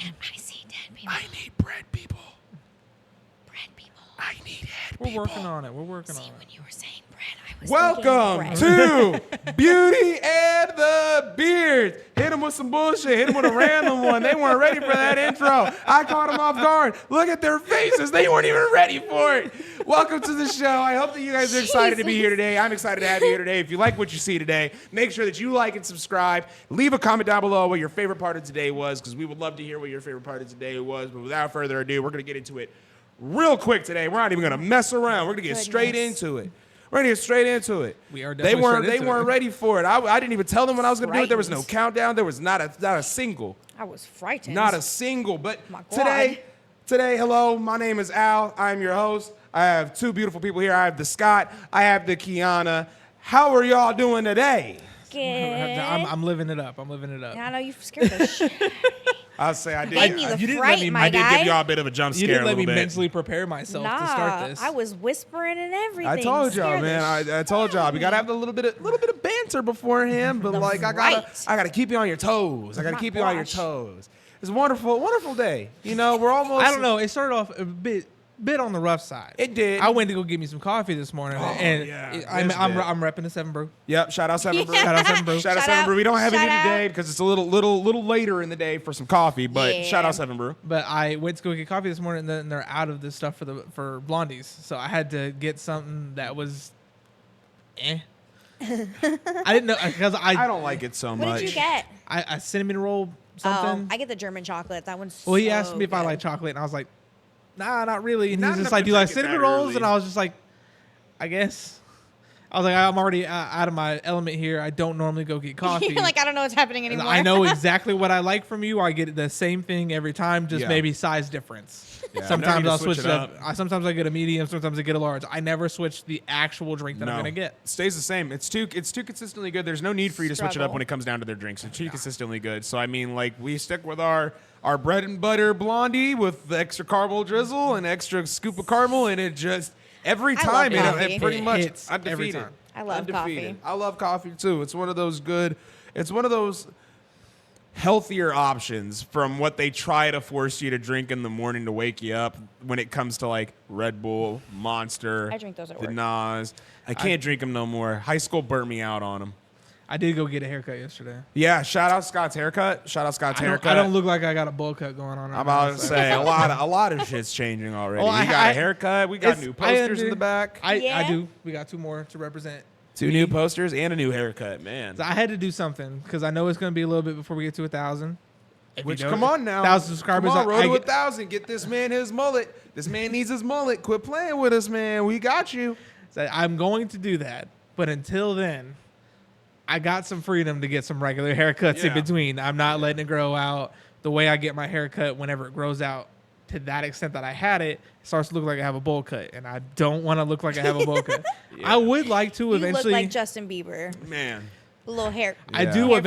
I see dead people. I need bread people. Bread people. I need head We're people. working on it. We're working on See, it. when you were saying bread, I was Welcome thinking bread. to Beauty and the Beard. Hit them with some bullshit. Hit them with a random one. They weren't ready for that intro. I caught them off guard. Look at their faces. They weren't even ready for it. Welcome to the show. I hope that you guys are excited to be here today. I'm excited to have you here today. If you like what you see today, make sure that you like and subscribe. Leave a comment down below what your favorite part of today was, because we would love to hear what your favorite part of today was. But without further ado, we're going to get into it real quick today. We're not even going to mess around. We're going to get straight into it. We're going to get straight into it. We are definitely They weren't ready for it. I didn't even tell them when I was going to do it. There was no Frightened. countdown. There was not a single. I was frightened. Not a single. But My God. today, hello, my name is Al. I'm your host. I have two beautiful people here. I have the Scott. I have the Kiana. How are y'all doing today? Good. I'm living it up. I'm living it up. I know you scared the shit. I'll say I did. Gave me the you didn't fright, let me- my I did guy. give y'all a bit of a jump You scare didn't a let me little bit. mentally prepare myself to start this. I was whispering and everything. I told y'all, Scared the man. I told y'all we gotta have a little bit of banter beforehand, but The like I gotta keep you on your toes. I gotta My keep you on your gosh. toes. It's a wonderful day. You know, we're almost. I don't know. It started off a bit on the rough side. It did. I went to go get me some coffee this morning, and yeah, I'm this I'm, bit. I'm repping the 7 Brew. Yep. Shout out 7 Brew. Shout out 7 Brew. Shout out Shout 7 out. Brew. We don't have Shout any out. today because it's a little later in the day for some coffee. But Yeah. shout out 7 Brew. But I went to go get coffee this morning, and then they're out of this stuff for blondies. So I had to get something that was, I didn't know because I don't like it so What much. did you get? I cinnamon roll something. Oh, I get the German chocolate. That one's Well, he so asked me if I good. like chocolate, and I was like, nah, not really. And Not he's just enough like, to do you like drink it that cinnamon rolls? early. And I was just like, I guess. I was like, I'm already out of my element here. I don't normally go get coffee. You're like, I don't know what's happening And anymore. I know exactly what I like from you. I get the same thing every time, just Yeah. maybe size difference. Yeah, Sometimes never I'll need to switch it up. Sometimes I get a medium. Sometimes I get a large. I never switch the actual drink that I'm gonna get. It stays the same. It's too consistently good. There's no need for you to switch it up Struggle. when it comes down to their drinks. It's too consistently good. So I mean, like we stick with our bread and butter blondie with the extra caramel drizzle and extra scoop of caramel, and it just every I time love it coffee. pretty It much hits every undefeated. time. I love Undefeated. coffee. I love coffee too. It's one of those good. It's one of those healthier options from what they try to force you to drink in the morning to wake you up when it comes to like Red Bull, Monster, I drink those at the work. Nas. I can't drink them no more. High school burnt me out on them. I did go get a haircut yesterday. Yeah, shout out Scott's haircut. Shout out Scott's haircut. I don't look like I got a bowl cut going on. Right I'm about now, to so. say a lot of shit's changing already. Well, We got a haircut. We got it's- new I posters in the under- back. I Yeah. do. We got 2 more to represent. 2 new posters and a new haircut, man. So I had to do something because I know it's going to be a little bit before we get to 1,000. Which come on now, 1,000 subscribers. Come on, road to get- 1,000. Get this man his mullet. This man needs his mullet. Quit playing with us, man. We got you. So I'm going to do that, but until then, I got some freedom to get some regular haircuts in Yeah. between. I'm not letting it grow out the way I get my haircut. Whenever it grows out to that extent that I had it, it starts to look like I have a bowl cut, and I don't want to look like I have a bowl cut. I would like to You eventually. look like Justin Bieber. Man. A little hair. I Yeah. do Hair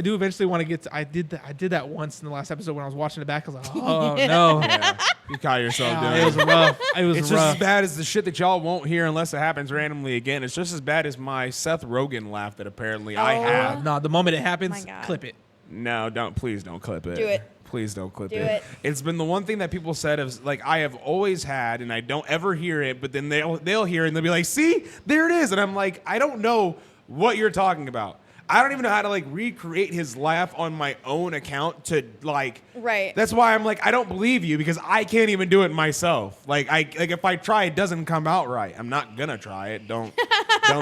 eventually want to get to. I did that once in the last episode when I was watching it back. I was like, oh no, Yeah. You caught yourself doing it was rough. It was It's just rough. as bad as the shit that y'all won't hear unless it happens randomly again. It's just as bad as my Seth Rogen laugh that apparently I Oh. have. No, the moment it happens, My God. clip it. No, please don't clip it. Do it. Please don't clip Do it. it. It's been the one thing that people said is like I have always had, and I don't ever hear it, but then they'll hear it and they'll be like, see, there it is. And I'm like, I don't know what you're talking about. I don't even know how to like recreate his laugh on my own account to like. Right. That's why I'm like, I don't believe you because I can't even do it myself. Like if I try, it doesn't come out right. I'm not gonna try it. Don't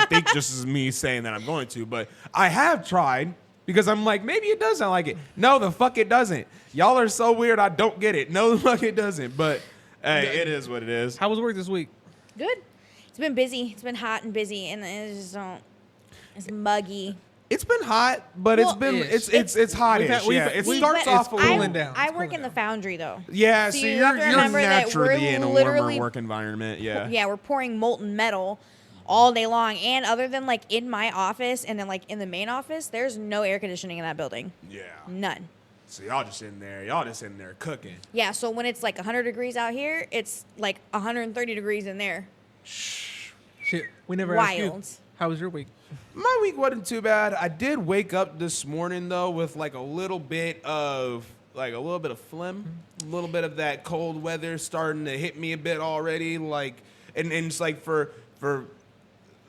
think just as me saying that I'm going to, but I have tried because I'm like, maybe it does sound like it. No, the fuck it doesn't. Y'all are so weird. I don't get it. No, the fuck it doesn't. But hey, it is what it is. How was work this week? Good. It's been busy. It's been hot and busy, and it just don't. It's muggy. It's been hot, but Well, it's been Ish. it's hot-ish. we've- Yeah, it we've- starts but off a it's little. cooling down. I It's work cooling in the down. foundry though. Yeah, So so you have to you're remember that naturally we're in a warmer literally- work environment. Yeah. Yeah, we're pouring molten metal all day long, and other than like in my office and then like in the main office, there's no air conditioning in that building. Yeah. None. So y'all just in there cooking. Yeah, so when it's like 100 degrees out here, it's like 130 degrees in there. Shit, we never asked you. Wild. How was your week? My week wasn't too bad. I did wake up this morning though with like a little bit of like a little bit of phlegm, a little bit of that cold weather starting to hit me a bit already. Like, and it's like for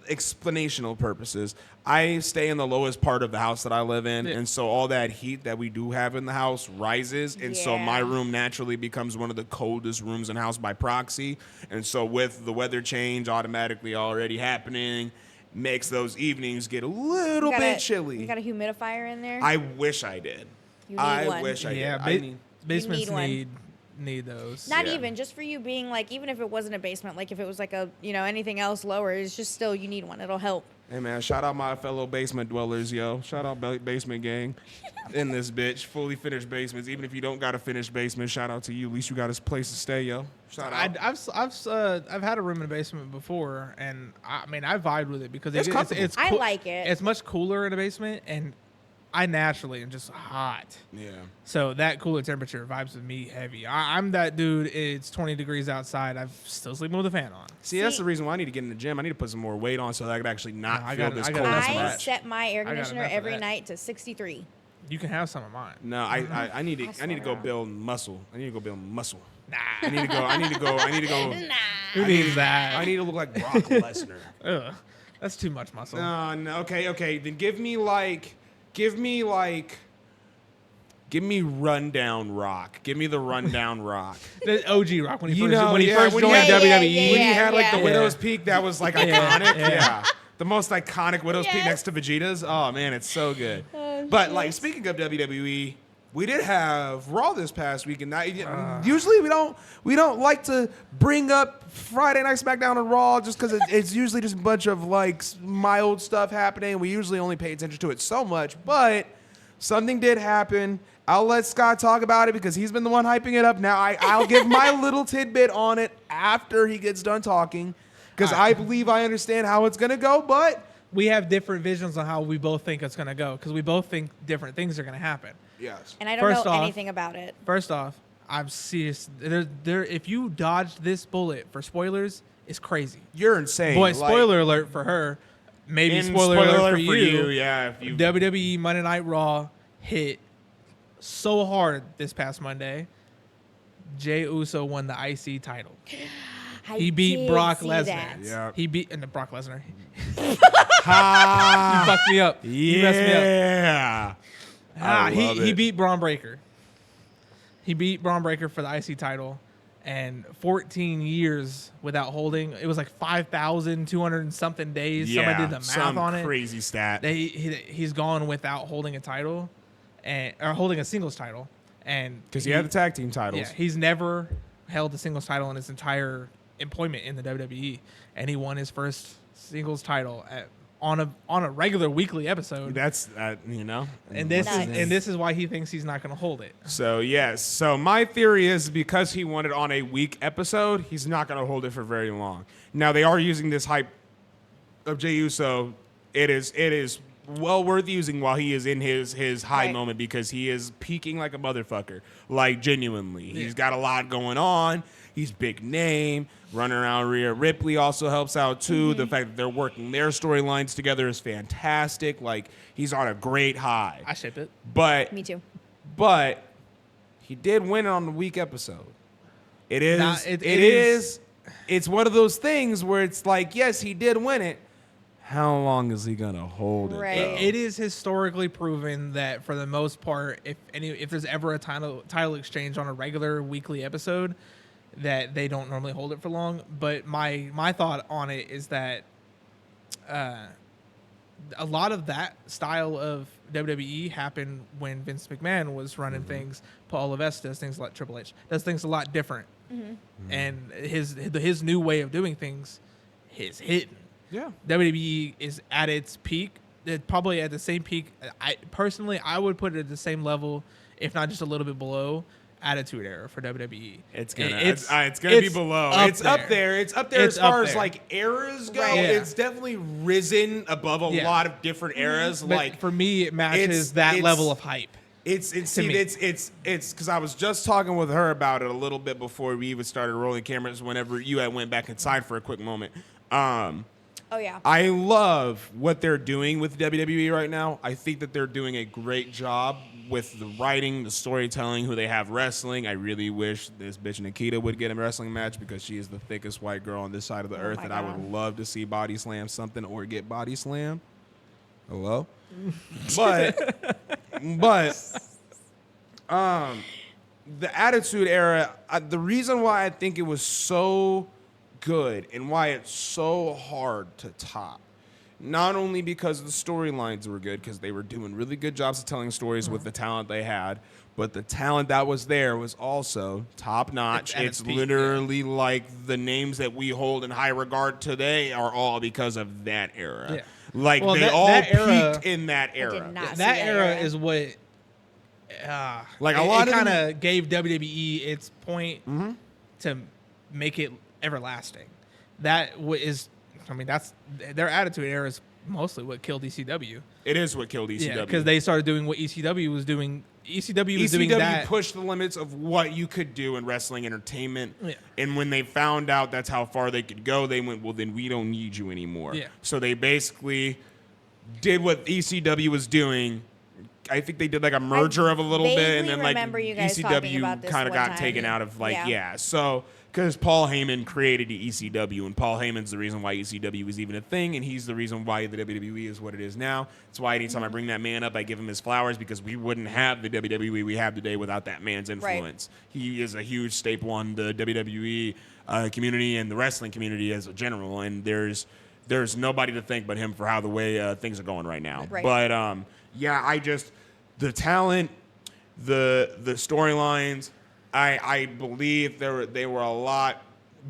explanational purposes, I stay in the lowest part of the house that I live in, and so all that heat that we do have in the house rises, and so my room naturally becomes one of the coldest rooms in the house by proxy. And so with the weather change automatically already happening, makes those evenings get a little bit chilly. You got a humidifier in there? I wish I did. You need one. Wish I Yeah, did. basements one. need those. Not even, just for you being like, even if it wasn't a basement, like if it was like a, anything else lower, it's just still, you need one. It'll help. Hey, man, shout out my fellow basement dwellers, yo. Shout out basement gang in this bitch. Fully finished basements. Even if you don't got a finished basement, shout out to you. At least you got a place to stay, yo. Shout out. I've had a room in a basement before, and I vibed with it because It's comfortable. I like it. It's much cooler in a basement, and I naturally am just hot. Yeah. So that cooler temperature vibes with me heavy. I'm that dude. It's 20 degrees outside. I'm still sleeping with a fan on. See, that's the reason why I need to get in the gym. I need to put some more weight on so that I could actually not feel this cold. I set my air conditioner enough of every that. night to 63. You can have some of mine. No, I need to swear go to build muscle. I need to go build muscle. Nah. I need to go. Who needs that? I need to look like Brock Lesnar. Ugh. That's too much muscle. No, okay. Then give me rundown Rock. Give me the rundown Rock. The OG Rock when he first when joined he- WWE. When he had like the Yeah. Widow's Peak, that was like iconic. Yeah. Yeah. The most iconic Widow's Peak Yes. next to Vegeta's. Oh man, it's so good. But like speaking of WWE, we did have Raw this past week, and usually we don't like to bring up Friday Night SmackDown and Raw just because it's usually just a bunch of like mild stuff happening. We usually only pay attention to it so much, but something did happen. I'll let Scott talk about it because he's been the one hyping it up. Now I'll give my little tidbit on it after he gets done talking because I believe I understand how it's gonna go, but We have different visions on how we both think it's going to go because we both think different things are going to happen. yes. And I don't First know off- anything about it. First off, I'm serious. If you dodged this bullet for spoilers, it's crazy. You're insane. Boy, Like, spoiler alert for her. Maybe and spoiler alert for you. you. Yeah. If you WWE Monday Night Raw hit so hard this past Monday. Jey Uso won the IC title. He beat Brock Lesnar. Yeah. He beat Brock Lesnar. Ha! You fucked me up. You messed me up. Yeah. I love He it. beat Braun Breaker. He beat Braun Breaker for the IC title, and 14 years without holding. It was like 5,200 and something days. Somebody did the math some on it. crazy stat. He's gone without holding a title, or holding a singles title, and Because he had the tag team titles. yeah, he's never held a singles title in his entire employment in the WWE, and he won his first singles title on a regular weekly episode. That's And this Nice. this is why he thinks he's not going to hold it. So yes. So my theory is because he won it on a week episode, he's not going to hold it for very long. Now they are using this hype of Jey Uso. It is well worth using while he is in his high Right. moment because he is peaking like a motherfucker. Like genuinely, he's got a lot going on. He's big name. Running around Rhea Ripley also helps out too. Mm-hmm. The fact that they're working their storylines together is fantastic. Like he's on a great high. I ship it. But Me too. But he did win it on the week episode. It is. Nah, it it is. It's one of those things where it's like, yes, he did win it. How long is he gonna hold it? Right. though? It is historically proven that for the most part, if there's ever a title exchange on a regular weekly episode, that they don't normally hold it for long. But my thought on it is that a lot of that style of WWE happened when Vince McMahon was running things. Paul Levesque does things like Triple H does things a lot different, and his new way of doing things is hitting. Yeah. WWE is at its peak. It's probably at the same peak. I would put it at the same level, if not just a little bit below, Attitude Era for WWE. It's gonna be below. It's up there. It's up there It's as far up as there. like eras go. Right. Yeah. It's definitely risen above a Yeah. lot of different eras. But Like for me, it matches it's- that it's- level of hype. It's me. because I was just talking with her about it a little bit before we even started rolling cameras. Whenever you had went back inside for a quick moment. Oh yeah. I love what they're doing with WWE right now. I think that they're doing a great job with the writing, the storytelling, who they have wrestling. I really wish this bitch Nikita would get a wrestling match because she is the thickest white girl on this side of the earth, my and I God. would love to see body slam something or get body slam. Hello, but the Attitude Era. The reason why I think it was so good and why it's so hard to top. Not only because the storylines were good, because they were doing really good jobs of telling stories with the talent they had, but the talent that was there was also top notch. At It's its peak, literally like the names that we hold in high regard today are all because of that era. Yeah. Like Well, they that all era- peaked in that era. did not see That era era. is what Like a it, lot it of kind them- of gave WWE its point to make it everlasting. That's their Attitude Era is mostly what killed ECW. It is what killed ECW. Yeah, because they started doing what ECW was doing. ECW was doing that. pushed the limits of what you could do in wrestling entertainment. Yeah. And when they found out that's how far they could go, they went, well, then we don't need you anymore. Yeah. So they basically did what ECW was doing. I think they did like a merger of a little bit, and vaguely then like remember you guys talking about ECW this kind of one got time. taken out of like, Yeah. yeah. So because Paul Heyman created the ECW, and Paul Heyman's the reason why ECW is even a thing, and he's the reason why the WWE is what it is now. That's why anytime I bring that man up, I give him his flowers, because we wouldn't have the WWE we have today without that man's influence. He is a huge staple on the WWE community and the wrestling community as a general, and there's nobody to thank but him for how the way things are going right now. Right. But yeah, the talent, the storylines, I believe they were a lot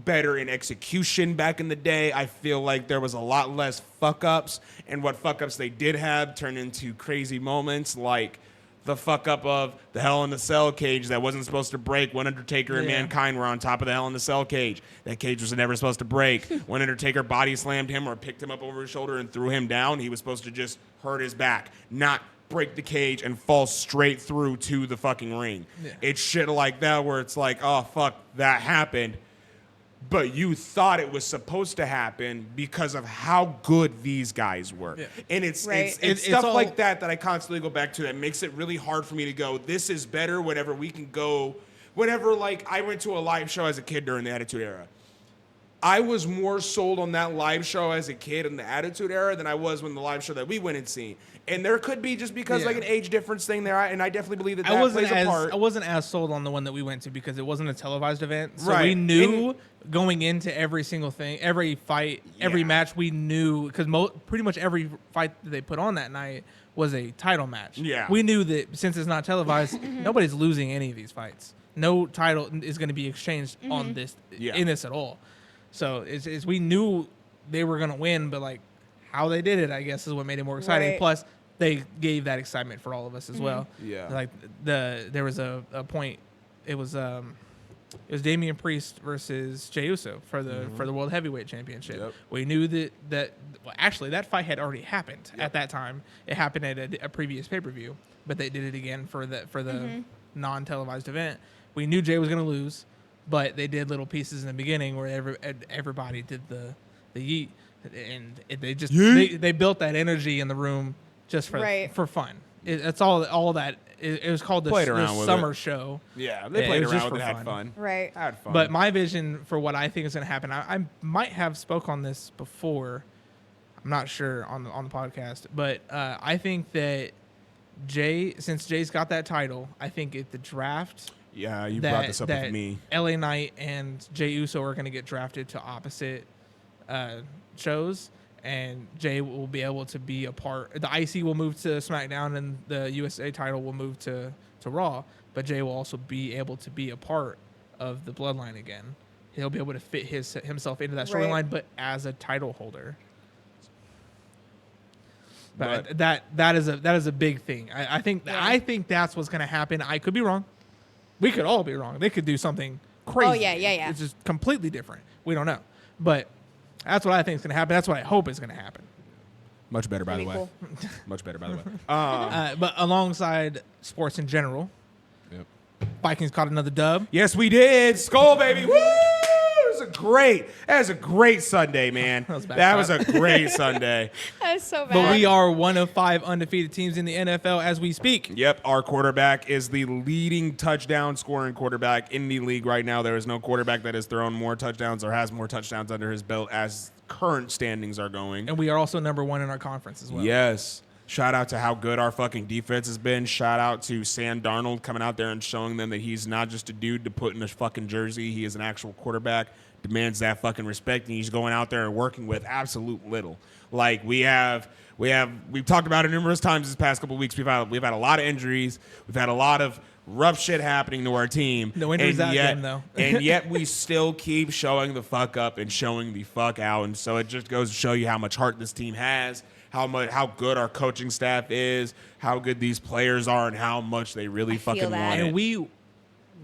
better in execution back in the day. I feel like there was a lot less fuck-ups, and what fuck-ups they did have turned into crazy moments, like the fuck-up of the Hell in the Cell cage that wasn't supposed to break when Undertaker and Yeah. Mankind were on top of the Hell in the Cell cage. That cage was never supposed to break. When Undertaker body slammed him or picked him up over his shoulder and threw him down, he was supposed to just hurt his back, not break the cage and fall straight through to the fucking ring. Yeah. It's shit like that where it's like, oh, fuck, that happened. But you thought it was supposed to happen because of how good these guys were. Yeah. And it's Right. it's It's stuff all- like that I constantly go back to that makes it really hard for me to go, this is better whenever we can go. Whenever, like, I went to a live show as a kid during the Attitude Era. I was more sold on that live show as a kid in the Attitude Era than I was when the live show that we went and seen. And there could be just because Yeah. like an age difference thing there, and I definitely believe that I plays a part. I wasn't as sold on the one that we went to because it wasn't a televised event. So Right. we knew going into every single thing, every fight, every Yeah. match, we knew because pretty much every fight that they put on that night was a title match. Yeah. We knew that since it's not televised, nobody's losing any of these fights. No title is going to be exchanged on this Yeah. in this at all. So it's we knew they were going to win, but like how they did it, I guess, is what made it more exciting. Right. Plus, they gave that excitement for all of us as well. Yeah. Like there was a point. It was Damian Priest versus Jey Uso for the World Heavyweight Championship. Yep. We knew that actually that fight had already happened at that time. It happened at a previous pay-per-view, but they did it again for the non-televised event. We knew Jey was going to lose, but they did little pieces in the beginning where everybody did the yeet, and they just they built that energy in the room just for fun. That's all that. It was called Played the around with summer it. show. Yeah, they Yeah, played it was around just with it, for had fun. fun. Right. Had fun. But my vision for what I think is going to happen, I might have spoke on this before. I'm not sure on the podcast, but I think that since Jay's got that title, I think at the draft, Yeah, you brought this up with me. LA Knight and Jey Uso are going to get drafted to opposite shows, and Jay will be able to be a part. The IC will move to SmackDown, and the USA title will move to Raw. But Jay will also be able to be a part of the Bloodline again. He'll be able to fit himself into that Right. storyline, but as a title holder. But But- that is a big thing. I think that's what's going to happen. I could be wrong. We could all be wrong. They could do something crazy. Oh, yeah. It's just completely different. We don't know. But that's what I think is going to happen. That's what I hope is going to happen. Much better, by the Pretty way. cool. Much better, by the way. But alongside sports in general, Yep. Vikings caught another dub. Yes, we did. Skull, baby. Woo! It was a great. That was a great Sunday, man. That was a great Sunday. That's so bad. But we are one of 5 undefeated teams in the NFL as we speak. Yep, our quarterback is the leading touchdown scoring quarterback in the league right now. There is no quarterback that has thrown more touchdowns or has more touchdowns under his belt as current standings are going. And we are also number 1 in our conference as well. Yes. Shout out to how good our fucking defense has been. Shout out to Sam Darnold coming out there and showing them that he's not just a dude to put in a fucking jersey. He is an actual quarterback, demands that fucking respect, and he's going out there and working with absolute little. Like we've talked about it numerous times this past couple of weeks. We've had a lot of injuries. We've had a lot of rough shit happening to our team. No injuries that game, though. And yet we still keep showing the fuck up and showing the fuck out. And so it just goes to show you how much heart this team has, how good our coaching staff is, how good these players are, and how much they really fucking want it. And we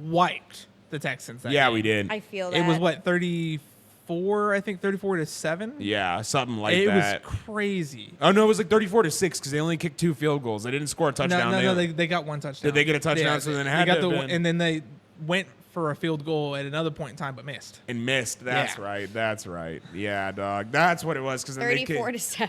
wiped the Texans that Yeah, game. we did. I feel that. It was, what, 34, I think 34-7? Yeah, something like it that. It was crazy. Oh, no, it was like 34-6 because they only kicked 2 field goals. They didn't score a touchdown. No, they got 1 touchdown. Did they get a touchdown? Yeah, So then it they had got to the have been. And then they went for a field goal at another point in time, but missed. And missed. That's Yeah. right. That's right. Yeah, dog. That's what it was. 34-7.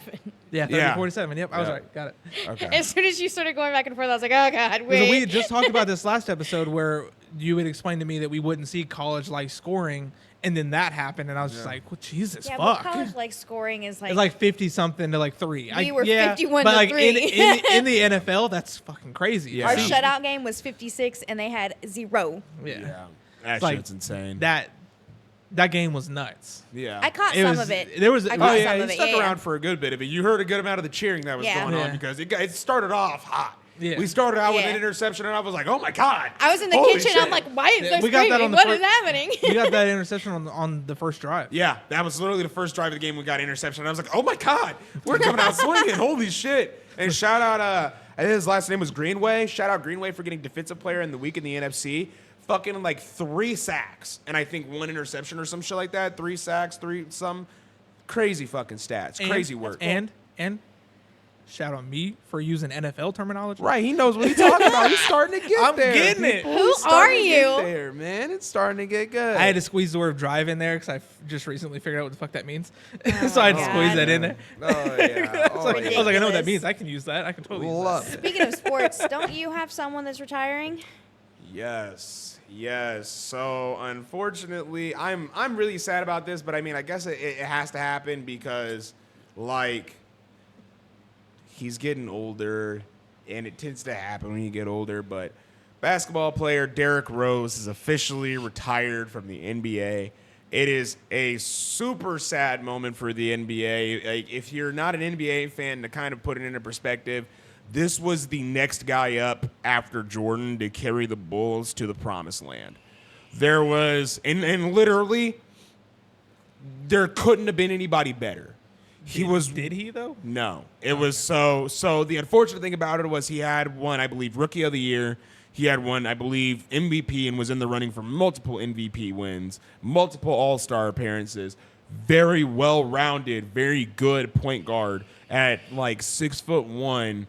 Yeah, 34-7. Yep, I was Yeah. right. Got it. Okay. As soon as you started going back and forth, I was like, oh God, wait. So we had just talked about this last episode where you had explained to me that we wouldn't see college-like scoring, and then that happened, and I was just like, well, Jesus, yeah, fuck. but college like scoring is like, It's like 50-something to like 3. We were 51 but to like 3. in the NFL, that's fucking crazy. Yeah. our Yeah. shutout game was 56 and they had 0. Yeah. That Like, shit's insane. That game was nuts. yeah. I caught It some was- of it. there was- I Oh, caught Oh, yeah, some he of it. stuck Yeah, around for a good bit of it. You heard a good amount of the cheering that was Yeah. going on Yeah. because it started off hot. Yeah. We started out with Yeah. an interception, and I was like, oh, my God. I was in the Holy kitchen. shit. I'm like, why is Yeah, there we got that screaming? on the What fir- is happening? We got that interception on the first drive. Yeah, that was literally the first drive of the game. We got interception. I was like, oh, my God. We're coming out swinging. Holy shit. And shout out, I think his last name was Greenway. Shout out Greenway for getting defensive player in the week in the NFC. Fucking like 3 sacks and I think 1 interception or some shit like that. 3 sacks, some crazy fucking stats. Crazy work. And shout out me for using NFL terminology. Right, he knows what he's talking about. He's starting to get I'm there. getting it. people. Who He's starting are to get you? there, man. It's starting to get good. I had to squeeze the word drive in there because I just recently figured out what the fuck that means. So I had to God. squeeze that in there. Oh yeah. I was like, I know what that Ridiculous. means. I can use that. I can totally use that. Love it. Speaking of sports, don't you have someone that's retiring? Yes. So unfortunately, I'm really sad about this, but I mean, I guess it has to happen because, like, he's getting older, and it tends to happen when you get older. But basketball player Derrick Rose is officially retired from the NBA. It is a super sad moment for the NBA. Like, if you're not an NBA fan, to kind of put it into perspective, this was the next guy up after Jordan to carry the Bulls to the promised land. There was, and literally, there couldn't have been anybody better. Did he though? No. It was so the unfortunate thing about it was he had won, I believe, Rookie of the Year. He had won, I believe, MVP and was in the running for multiple MVP wins, multiple All-Star appearances. Very well-rounded, very good point guard at like 6'1",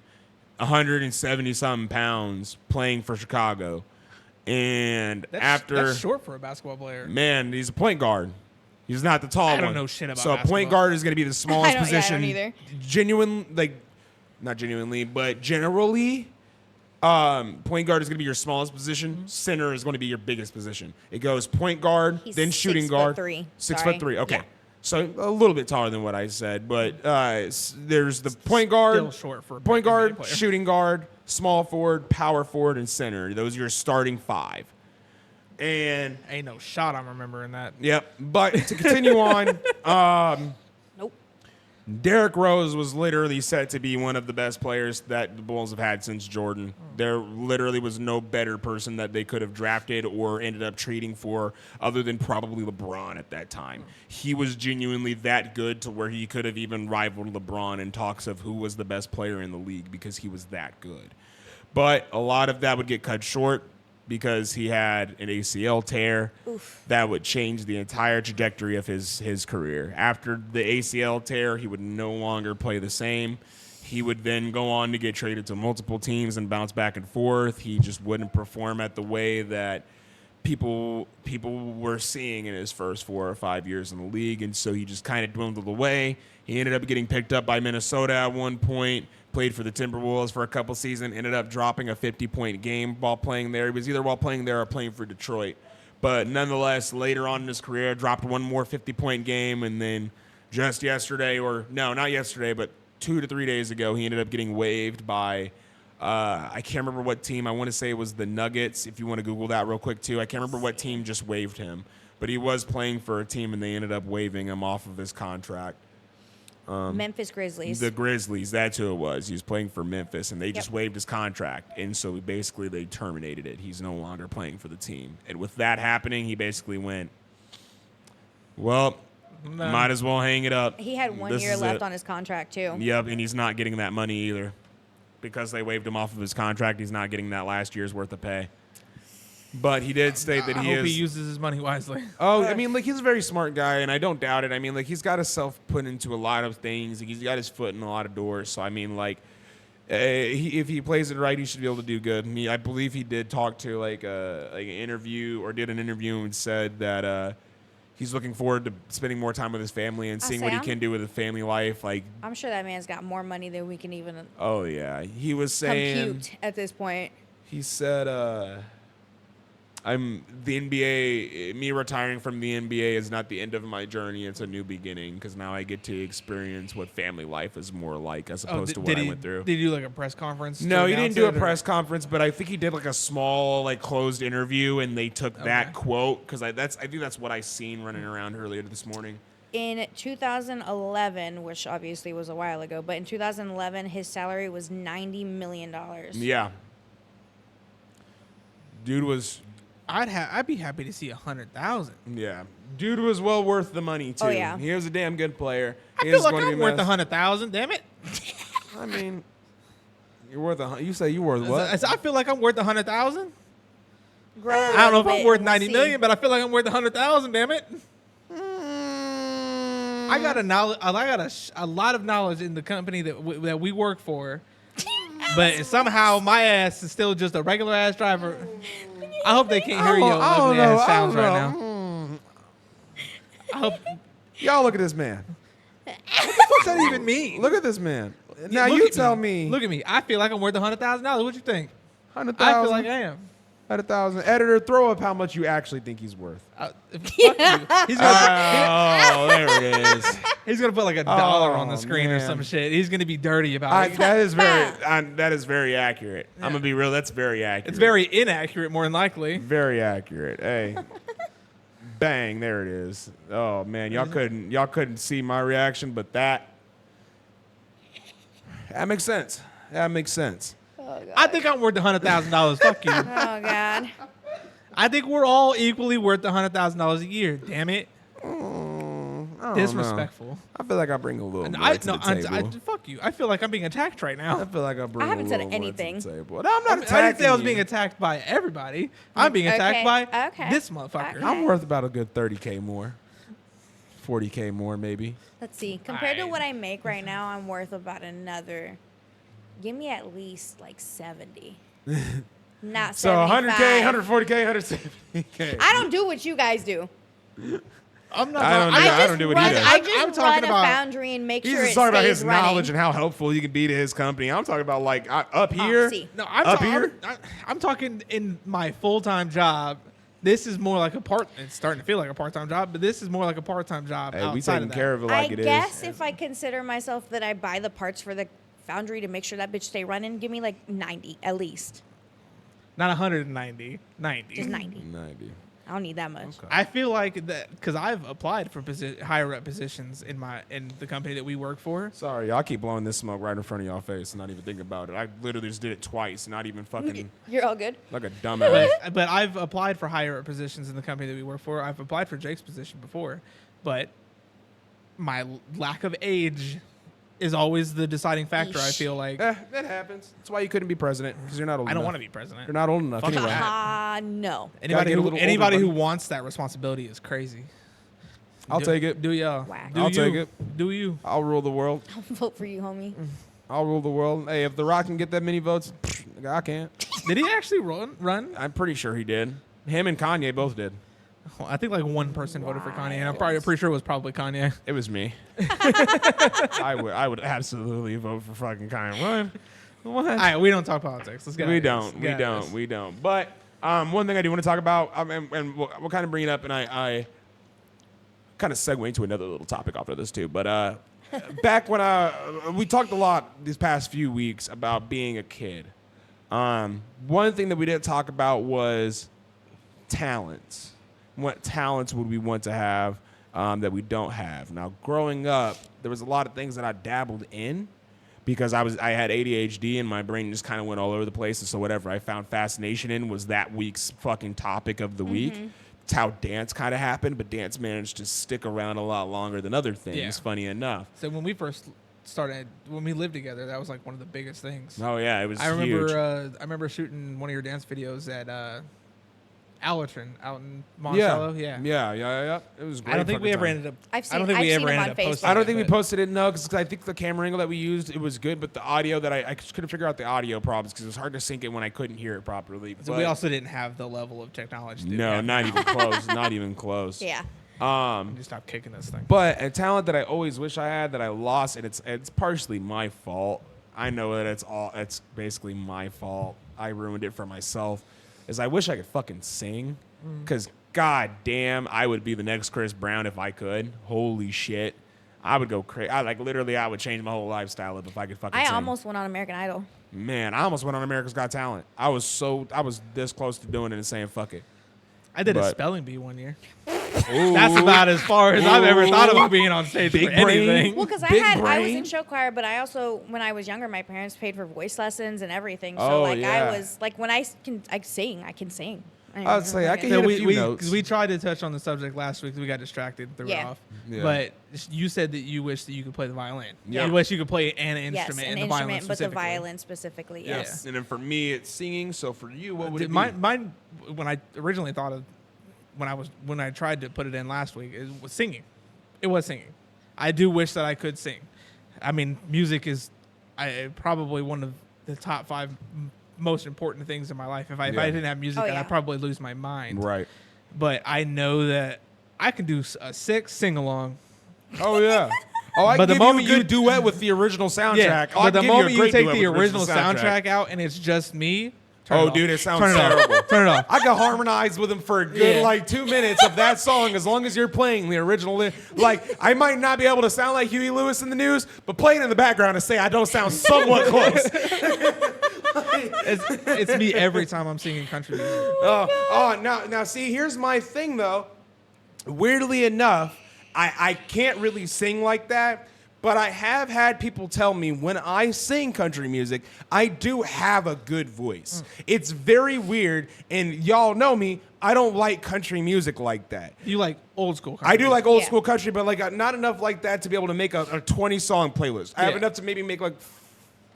170-something pounds, playing for Chicago. And That's short for a basketball player. man, he's a point guard. He's not the tall one. I don't know shit about So a point basketball. guard is going to be the smallest I don't position. either. Not genuinely, but generally, point guard is going to be your smallest position. Mm-hmm. Center is going to be your biggest position. It goes point guard, He's then shooting guard. 6'3". 6'3". Okay. Yeah. So a little bit taller than what I said, but there's the point guard, Still short for a point NBA guard, player. shooting guard, small forward, power forward, and center. Those are your starting 5. And Ain't no shot I'm remembering that. yep. But to continue on, Nope. Derrick Rose was literally set to be one of the best players that the Bulls have had since Jordan. There literally was no better person that they could have drafted or ended up trading for other than probably LeBron at that time. He was genuinely that good to where he could have even rivaled LeBron in talks of who was the best player in the league because he was that good. But a lot of that would get cut short because he had an ACL tear that would change the entire trajectory of his career. After the ACL tear, he would no longer play the same. He would then go on to get traded to multiple teams and bounce back and forth. He just wouldn't perform at the way that people were seeing in his first 4 or 5 years in the league, and so he just kind of dwindled away. He ended up getting picked up by Minnesota at one point, played for the Timberwolves for a couple seasons, ended up dropping a 50-point game while playing there. He was either while playing there or playing for Detroit. But nonetheless, later on in his career, dropped one more 50-point game, and then just yesterday, or no, not yesterday, but 2 to 3 days ago, he ended up getting waived by I can't remember what team. I want to say it was the Nuggets, if you want to Google that real quick, too. I can't remember what team just waived him. But he was playing for a team, and they ended up waiving him off of his contract. Memphis Grizzlies. The Grizzlies, that's who it was. He was playing for Memphis, and they just waived his contract. And so basically they terminated it. He's no longer playing for the team. And with that happening, he basically went, well, might as well hang it up. He had 1 year left on his contract, too. Yep, and he's not getting that money either. Because they waived him off of his contract, he's not getting that last year's worth of pay. But he did state that I he hope he uses his money wisely. Oh, I mean, like, he's a very smart guy, and I don't doubt it. I mean, like, he's got himself put into a lot of things. He's got his foot in a lot of doors. So, I mean, like, if he plays it right, he should be able to do good. And I believe he did talk to, like an interview or did an interview and said that he's looking forward to spending more time with his family and seeing what he can do with his family life. Like, I'm sure that man's got more money than we can even oh, yeah. He was saying... compute at this point. He said... I'm the NBA. Me retiring from the NBA is not the end of my journey. It's a new beginning because now I get to experience what family life is more like as opposed to what I went through. Did he do like a press conference? No, he didn't do a press conference, but I think he did like a small, like closed interview, and they took that quote because I think that's what I seen running around earlier this morning. In 2011, which obviously was a while ago, but in 2011, his salary was $90 million. Yeah, dude was. I'd be happy to see 100,000. Yeah, dude was well worth the money too. Oh, yeah. He was a damn good player. I feel like I'm worth 100,000. Damn it. I mean, you're worth You say you worth what? I feel like I'm worth 100,000. Grow I don't know if a I'm bit worth and 90 see. million, but I feel like I'm worth 100,000. Damn it. I got a lot of knowledge in the company that we work for, but somehow my ass is still just a regular ass driver. I hope they can't hear your lovely ass sounds right now. I hope y'all look at this man. what's that even mean? Look at this man. Now Look you at tell me. Look at me. I feel like I'm worth $100,000. What you think? 100,000. I feel like I am. 100,000. Editor, throw up how much you actually think he's worth. Fuck you. He's gonna, There it is. he's gonna put like $1 on the screen or some shit. He's gonna be dirty about it. That is very accurate. Yeah. I'm gonna be real. That's very accurate. It's very inaccurate, more than likely. Very accurate. Hey. Bang, there it is. Oh man, y'all couldn't see my reaction, but that makes sense. That makes sense. Oh, I think I'm worth $100,000. Fuck you. Oh, God. I think we're all equally worth $100,000 a year. Damn it. I don't Disrespectful. know. I feel like I bring a little And more to the table. fuck you. I feel like I'm being attacked right now. I feel like I bring. I haven't a said little more anything. To the table. No, I'm not attacking I didn't say I was you. being attacked by everybody. I'm being attacked by this motherfucker. Okay. I'm worth about a good 30K more, 40K more maybe. Let's see. Compared to what I make right now, I'm worth about another. Give me at least like 70. Not 75. So 100K, 140K, 170K. I don't do what you guys do. I'm not. I don't do it either. I just I'm run talking a about- foundry and make He's sure just it talking about stays his running. knowledge and how helpful he can be to his company. I'm talking about like up here. see. No, I'm talking in my full-time job. This is more like a part. It's starting to feel like a part-time job, but this is more like a part-time job. Hey, we outside taking of that. care of it like I it is. guess if I consider myself that I buy the parts for the foundry to make sure that bitch stay running, give me like 90 at least. Not 190, 90. Just 90. 90. I don't need that much. Okay. I feel like that because I've applied for higher up positions in the company that we work for. Sorry, y'all keep blowing this smoke right in front of y'all face and not even think about it. I literally just did it twice, not even fucking You're all good. like a dumbass. But I've applied for higher up positions in the company that we work for. I've applied for Jake's position before, but my lack of age is always the deciding factor. I feel like That happens. That's why you couldn't be president because you're not old I enough. don't want to be president. You're not old enough Fuck anyway. that. No. Anybody get a who little anybody older, who buddy. wants that responsibility is crazy. I'll take it. Do y'all? Whack. Do I'll you. take it. Do you? I'll rule the world. I'll vote for you, homie. I'll rule the world. Hey, if The Rock can get that many votes, I can't. Did he actually run? I'm pretty sure he did. Him and Kanye both did. Well, I think like one person voted for Kanye, and I'm pretty sure it was probably Kanye. It was me. I would absolutely vote for fucking Kanye. What? All right, we don't talk politics. Let's get We out of this. don't. We don't. But one thing I do want to talk about, and we'll kind of bring it up, and I kind of segue into another little topic after this too. But back when we talked a lot these past few weeks about being a kid. One thing that we didn't talk about was talents. What talents would we want to have that we don't have? Now, growing up, there was a lot of things that I dabbled in because I had ADHD and my brain just kind of went all over the place. And so whatever I found fascination in was that week's fucking topic of the week. It's how dance kind of happened, but dance managed to stick around a lot longer than other things, funny enough. So when we first started, when we lived together, that was like one of the biggest things. Oh, yeah, it was huge. huge. I remember shooting one of your dance videos at Allerton out in Monticello. Yeah. It was great. I don't think we ever ended up. I've seen- I don't think I've we seen ever them ended on up Facebook. posting. I don't think we it, posted it, no, because I think the camera angle that we used, it was good, but the audio that I couldn't figure out the audio problems because it was hard to sync it when I couldn't hear it properly. So we also didn't have the level of technology. No, not even close. Not even close. Yeah. Just stop kicking this thing. But a talent that I always wish I had that I lost, and it's partially my fault. I know that it's basically my fault. I ruined it for myself. Is I wish I could fucking sing, because god damn, I would be the next Chris Brown if I could. Holy shit, I would go crazy. I would change my whole lifestyle up if I could fucking I sing. almost went on American Idol. Man, I almost went on America's Got Talent. I was this close to doing it and saying fuck it. I did a but- spelling bee one year. Ooh. That's about as far as I've ever thought about being on stage Big for brain. anything. Well, because Big I was brain. in show choir, but I also, when I was younger, my parents paid for voice lessons and everything. So Oh, like yeah. I was like, when I can sing. I can sing. I would say I can So hit a few notes. we tried to touch on the subject last week. We got distracted and threw it Yeah. off. Yeah. But you said that you wish that you could play the violin. Yeah. You wish you could play an Yes, instrument an and the violin instrument, but the specifically. violin specifically. Yes. Yes. And then for me, it's singing. So for you, what would it be? Mine, when I originally thought of, when I tried to put it in last week, it was singing. It was singing. I do wish that I could sing. I mean, music is probably one of the top 5 most important things in my life. If I didn't have music, Oh, then yeah. I'd probably lose my mind. Right. But I know that I can do a 6 sing along. Oh yeah. Oh, I But can the give moment you a you- good duet with the original soundtrack. Yeah, I'll but the give you a moment you great take duet the with original soundtrack out and it's just me, turn it Oh, off. dude, it sounds Turn it terrible. off. Turn it off. I can harmonize with him for a good Yeah. 2 minutes of that song as long as you're playing the original. I might not be able to sound like Huey Lewis in the news, but play it in the background and say I don't sound somewhat close. It's me every time I'm singing country music. Now see, here's my thing though. Weirdly enough, I can't really sing like that, but I have had people tell me when I sing country music, I do have a good voice. It's very weird, and y'all know me, I don't like country music like that. You like old school country I do like old Yeah. school country, but not enough like that to be able to make a 20-song playlist. I have Yeah. enough to maybe make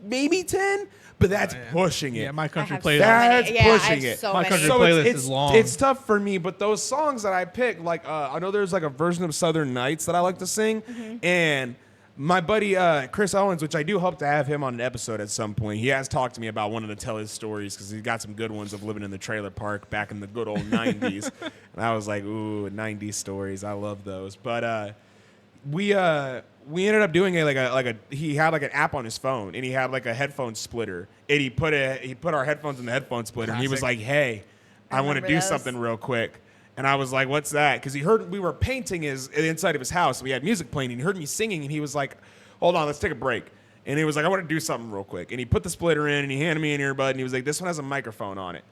maybe 10, but that's pushing it. Yeah, my country have playlist. so many. That's Yeah, I have pushing it. so My many. country So playlist it's is long. It's tough for me, but those songs that I pick, I know there's a version of Southern Nights that I like to sing, and my buddy Chris Owens, which I do hope to have him on an episode at some point. He has talked to me about wanting to tell his stories because he's got some good ones of living in the trailer park back in the good old 90s. And I was like, ooh, 90s stories. I love those. But we ended up doing he had an app on his phone and he had a headphone splitter and he put our headphones in the headphone splitter and he was like, hey, I want to remember do those. something real quick. And I was like, what's that? Because he heard we were painting the inside of his house. We had music playing and he heard me singing and he was like, hold on, let's take a break. And he was like, I want to do something real quick. And he put the splitter in and he handed me an earbud and he was like, this one has a microphone on it.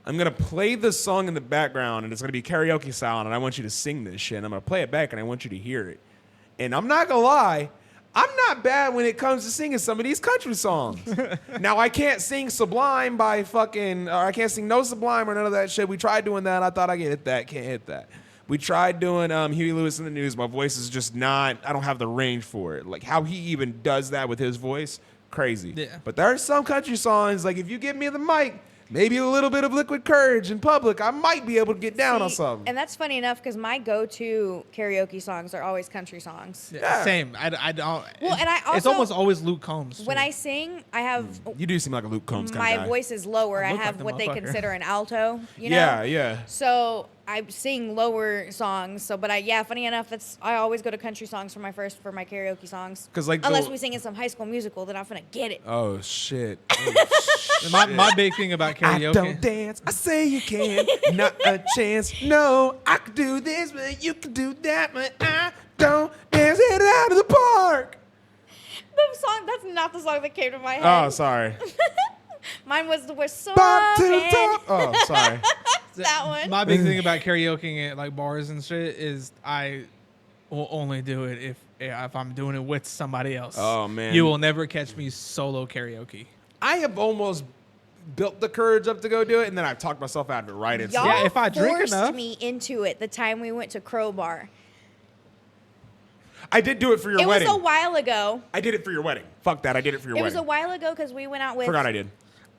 I'm going to play the song in the background and it's going to be karaoke style and I want you to sing this shit. And I'm going to play it back and I want you to hear it. And I'm not going to lie, I'm not bad when it comes to singing some of these country songs. Now, I can't sing Sublime or I can't sing No Sublime or none of that shit. We tried doing that. I thought I could hit that. Can't hit that. We tried doing Huey Lewis in the News. My voice is just I don't have the range for it. Like how he even does that with his voice, crazy. Yeah. But there are some country songs, if you give me the mic, maybe a little bit of liquid courage in public, I might be able to get down on See, something. And that's funny enough because my go-to karaoke songs are always country songs. Yeah. Same. I don't. Well, and I it's also- almost always Luke Combs. When too. I sing, I have You do seem like a Luke Combs kind my of guy. voice is lower. I look have like the what they motherfucker. consider an alto. You know? Yeah, yeah. So I sing lower songs. So, but funny enough, I always go to country songs for my karaoke songs. 'Cause, like, unless the- we sing in some High School Musical, then I'm gonna get it. Oh shit. my big thing about karaoke. I don't dance. I say you can. Not a chance. No, I could do this, but you can do that, but I don't dance it out of the park. The song, that's not the song that came to my head. Oh, sorry. Mine was the worst song. Bob to the top. Oh, sorry. That one. My big thing about karaokeing at like bars and shit is I will only do it if I'm doing it with somebody else. Oh, man. You will never catch me solo karaoke. I have almost built the courage up to go do it, and then I've talked myself out of it right Y'all Yeah, if I drink forced enough. me into it the time we went to Crowbar. I did do it for your It wedding. was a while ago. I did it for your wedding. Fuck that. I did it for your It wedding. was a while ago because we went out with. Forgot I did.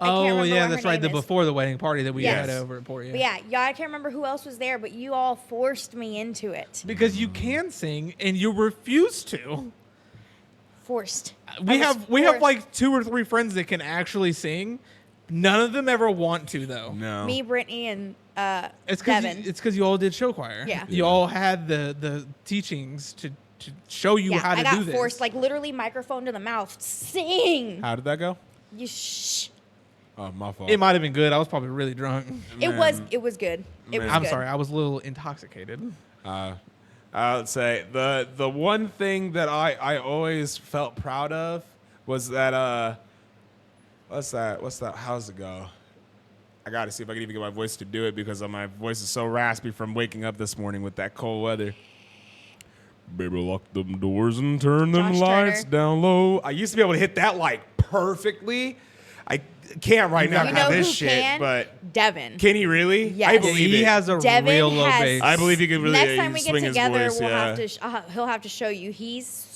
I can't remember yeah, what that's her right. The name is. before the wedding party that we Yes. had over at Port. But yeah, y'all, I can't remember who else was there, but you all forced me into it. Because you can sing and you refuse to. Forced. We I was have forced. like 2 or 3 friends that can actually sing. None of them ever want to though. No. Me, Brittany, and It's Devin. because you all did show choir. Yeah. You all had the teachings to show you how to I got do this. forced, like literally microphone to the mouth. Sing. How did that go? You shh. Oh, my fault. It might have been good. I was probably really drunk. It Man. was good. It Man. was I'm good. sorry. I was a little intoxicated. I would say the one thing that I always felt proud of was that what's that? How's it go? I got to see if I can even get my voice to do it because my voice is so raspy from waking up this morning with that cold weather. Baby, lock them doors and turn them Josh lights Turner. down low. I used to be able to hit that like perfectly. I can't right now You because know of this who shit. can? But Devin. can he really? Yes. I believe he it. has a Devin real low has- bass. I believe he could really Next time we get swing his together, voice, we'll yeah. have to. He'll have to show you. His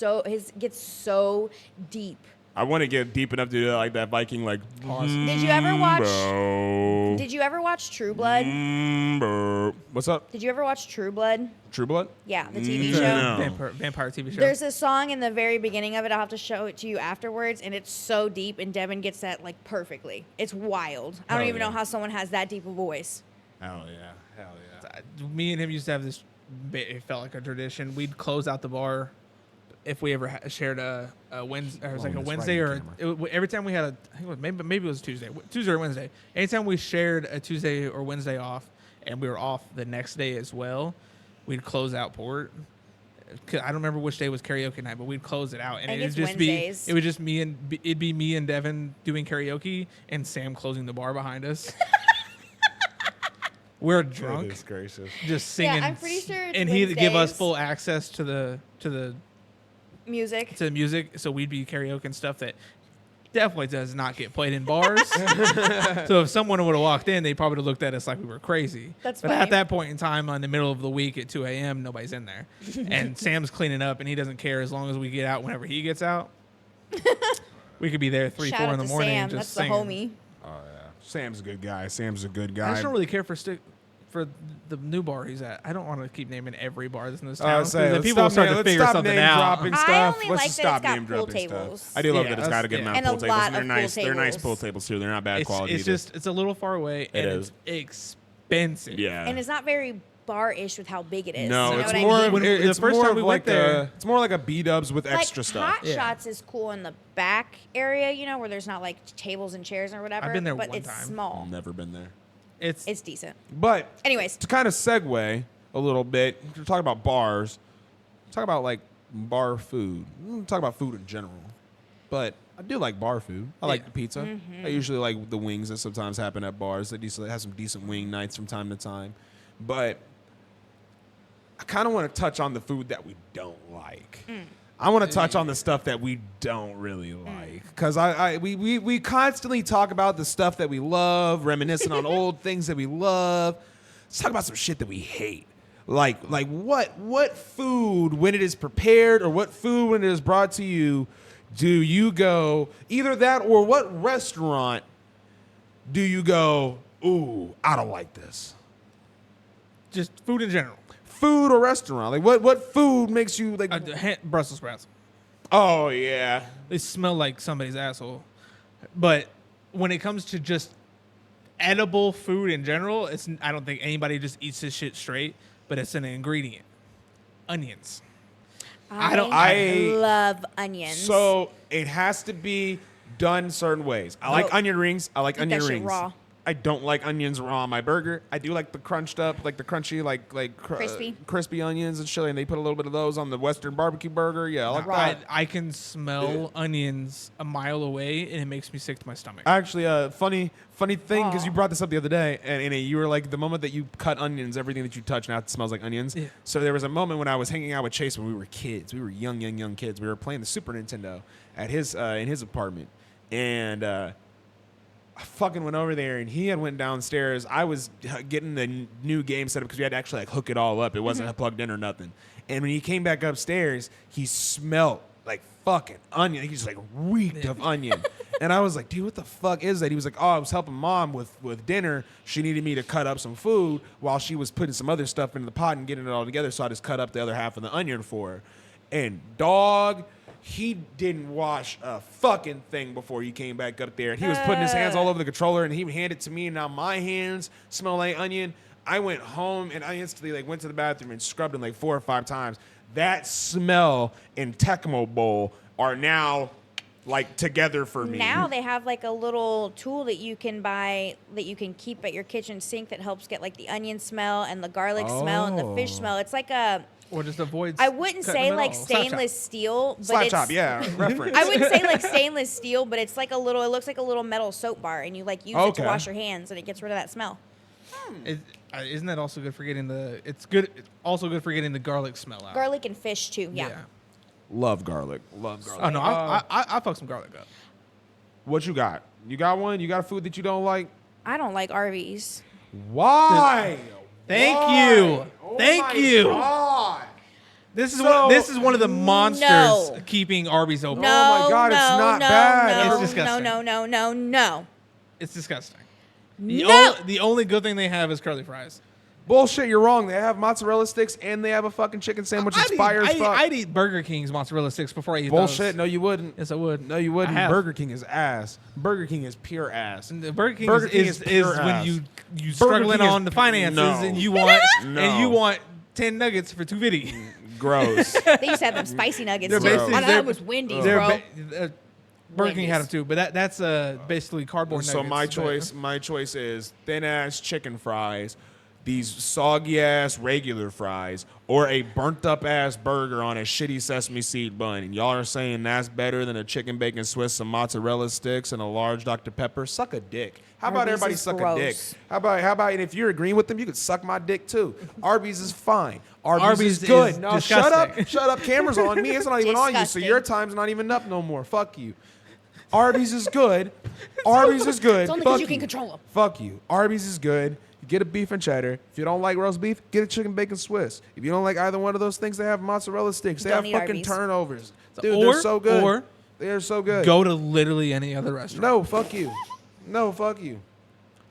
gets so deep. I want to get deep enough to do like that Viking like. Pause. Did you ever watch? Bro. Did you ever watch True Blood? Bro. What's up? Did you ever watch True Blood? True Blood? Yeah, the TV No. show. Vampire TV show. There's a song in the very beginning of it. I'll have to show it to you afterwards, and it's so deep, and Devin gets that like perfectly. It's wild. I don't Hell even yeah. know how someone has that deep a voice. Hell yeah. Hell yeah. Me and him used to have this. It felt like a tradition. We'd close out the bar if we ever shared a Wednesday. Or it was like a that's right Wednesday, in the or every time we had a. I think it was, maybe it was Tuesday or Wednesday. Anytime we shared a Tuesday or Wednesday off, and we were off the next day as well, we'd close out Port. I don't remember which day was karaoke night, but we'd close it out, and I it think would it's just Wednesdays. be. It would just it'd be me and Devin doing karaoke, and Sam closing the bar behind us. We're drunk, Goodness gracious. just singing. I'm pretty sure it's and he'd give us Wednesdays. full access to the Music. music, so we'd be karaoke and stuff that definitely does not get played in bars. So if someone would have walked in, they probably would have looked at us like we were crazy. That's but funny. at that point in time, in the middle of the week at 2 a.m., nobody's in there, and Sam's cleaning up, and he doesn't care as long as we get out whenever he gets out. We could be there 3, Shout 4 out in the to morning Sam. just That's singing. the homie. Oh yeah. Sam's a good guy. Sam's a good I guy. just don't really care for the new bar he's at. I don't want to keep naming every bar that's in this town. I 'cause say, then let's people will stop start to let's figure stop something name out. dropping I stuff. only Let's like just that stop it's got name pool dropping tables. stuff. I do love Yeah, that it's got a good amount And of a pool tables. lot And they're of nice. pool They're nice tables. pool tables too. They're not bad quality. It's either. just it's a little far away, and is. it's expensive. Yeah. And it's not very bar-ish with how big it is. No, you know it's what more. I mean? It's the first more time of we like went there- it's more like a B-dubs with extra like, stuff. Hot Yeah. Shots is cool in the back area, you know, where there's not like tables and chairs or whatever. I've been there but one it's time. small. Never been there. It's decent. But Anyways, to kind of segue a little bit, we're talking about bars. Talk about like bar food. Talk about food in general. But I do like bar food. I like Yeah. the pizza. Mm-hmm. I usually like the wings that sometimes happen at bars. They usually have some decent wing nights from time to time. But I kind of want to touch on the food that we don't like. I want to touch on the stuff that we don't really like, because we constantly talk about the stuff that we love, reminiscing on old things that we love. Let's talk about some shit that we hate. Like what food when it is prepared, or what food when it is brought to you, do you go either that, or what restaurant do you go, ooh, I don't like this? Just food in general. Food or restaurant? Like what food makes you like? Brussels sprouts. Oh yeah. They smell like somebody's asshole. But when it comes to just edible food in general, I don't think anybody just eats this shit straight, but it's an ingredient. Onions. I love onions. So it has to be done certain ways. I like onion rings. I like Eat onion that shit rings. raw. I don't like onions raw on my burger. I do like the crunched up, like the crunchy, crispy onions and shit. And they put a little bit of those on the Western barbecue burger. Yeah, I like that. I can smell onions a mile away, and it makes me sick to my stomach. Actually, funny thing, because you brought this up the other day, and you were like, the moment that you cut onions, everything that you touch now smells like onions. Yeah. So there was a moment when I was hanging out with Chase when we were kids. We were young kids. We were playing the Super Nintendo at his in his apartment, and I fucking went over there, and he had went downstairs. I was getting the new game set up because we had to actually like hook it all up. It wasn't plugged in or nothing. And when he came back upstairs, he smelled like fucking onion. He just like reeked of onion. And I was like, dude, what the fuck is that? He was like, oh, I was helping mom with dinner. She needed me to cut up some food while she was putting some other stuff into the pot and getting it all together. So I just cut up the other half of the onion for her. And dog, he didn't wash a fucking thing before he came back up there. He was putting his hands all over the controller, and he handed it to me, and now my hands smell like onion. I went home, and I instantly like went to the bathroom and scrubbed them like 4 or 5 times. That smell and Tecmo Bowl are now like together for me. Now they have like a little tool that you can buy that you can keep at your kitchen sink that helps get like the onion smell and the garlic smell and the fish smell. It's like a... Or just avoids. I wouldn't say like stainless steel, but Slap it's chop, yeah, reference. I wouldn't say like stainless steel, but it's like a little. It looks like a little metal soap bar, and you like use it to wash your hands, and it gets rid of that smell. Isn't that also good for getting the? It's good. It's also good for getting the garlic smell out. Garlic and fish too. Yeah. Love garlic. Love garlic. Oh no, I fuck some garlic up. What you got? You got one? You got a food that you don't like? I don't like Arby's. Why? Thank Why? you. Oh Thank my you. God. This is one of the monsters keeping Arby's open. No, Oh my God, it's not bad. It's disgusting. No. It's disgusting. No. The only good thing they have is curly fries. Bullshit, you're wrong. They have mozzarella sticks and they have a fucking chicken sandwich that's fire as fuck. I'd eat Burger King's mozzarella sticks before I eat Bullshit, those. no you wouldn't. Yes, I would. No you I wouldn't. have. Burger King is ass. Burger King is pure ass. And the Burger King is pure when ass. you struggling King is- on the finances no. and you want No. and you want 10 nuggets for $2.50. Gross. They used to have them spicy nuggets They're too. basically- I know that was Wendy's, bro. Burger King had them Wendy's. too, but that's basically cardboard nuggets. So my choice is thin ass chicken fries, these soggy ass regular fries, or a burnt up ass burger on a shitty sesame seed bun. And y'all are saying that's better than a chicken bacon Swiss, some mozzarella sticks, and a large Dr. Pepper? Suck a dick. How about Arby's everybody is suck gross. a dick? How about and if you're agreeing with them, you could suck my dick too. Arby's is fine. Arby's is good. is No, shut up. disgusting. Shut up. Camera's on me. It's not even on you, so Disgusting. your time's not even up no more. Fuck you. Arby's is good. Arby's is good. It's only Fuck because you can control them. Fuck you. Arby's is good. You get a beef and cheddar. If you don't like roast beef, get a chicken bacon Swiss. If you don't like either one of those things, they have mozzarella sticks. They Don't have eat fucking Arby's. turnovers. Dude, they're so good. Or they're so good. go to literally any other restaurant. No, fuck you. No, fuck you.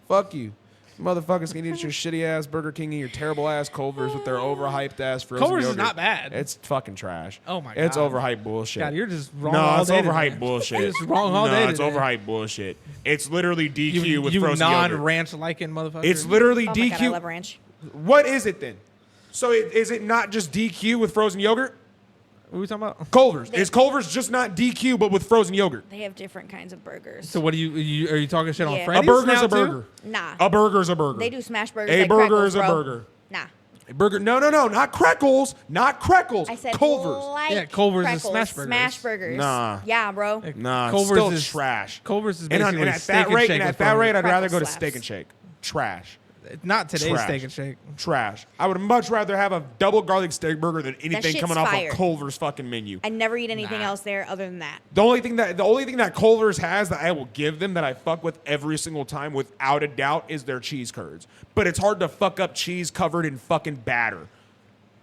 Fuck you. Motherfuckers can eat your shitty ass Burger King and your terrible ass Culver's with their overhyped ass frozen Culver's is yogurt. not bad. It's fucking trash. Oh my It's God. overhyped bullshit. God, you're just wrong No, all it's day overhyped today. bullshit. You're just wrong all day No, it's today. overhyped bullshit. It's literally DQ with you frozen yogurt. non-ranch liking motherfucker. It's literally Oh DQ. my God, I love ranch. What is it then? So is it not just DQ with frozen yogurt? What are we talking about? Culver's. Is Culver's just not DQ but with frozen yogurt? They have different kinds of burgers. So what are you talking shit on Yeah. Freddy's A burger's now a too? burger. Nah. A burger's a burger. They do smash burgers. A like burger Crackles, is a bro. burger. Nah. A burger. No, not Crackles. Not Crackles. I said Culver's. like Yeah, Culver's is Crackles, smash burgers. Smash burgers. Nah. Yeah, bro. Nah, Culver's still is trash. Culver's is And, basically and at steak that and rate, shake and with at that rate, I'd Crackle rather go to slaps. Steak and Shake. Trash. Not today's Trash. steak and shake. Trash. I would much rather have a double garlic steak burger than anything shit's coming off fire. of Culver's fucking menu. I never eat anything else there other than that. The only thing that Culver's has that I will give them that I fuck with every single time without a doubt is their cheese curds. But it's hard to fuck up cheese covered in fucking batter.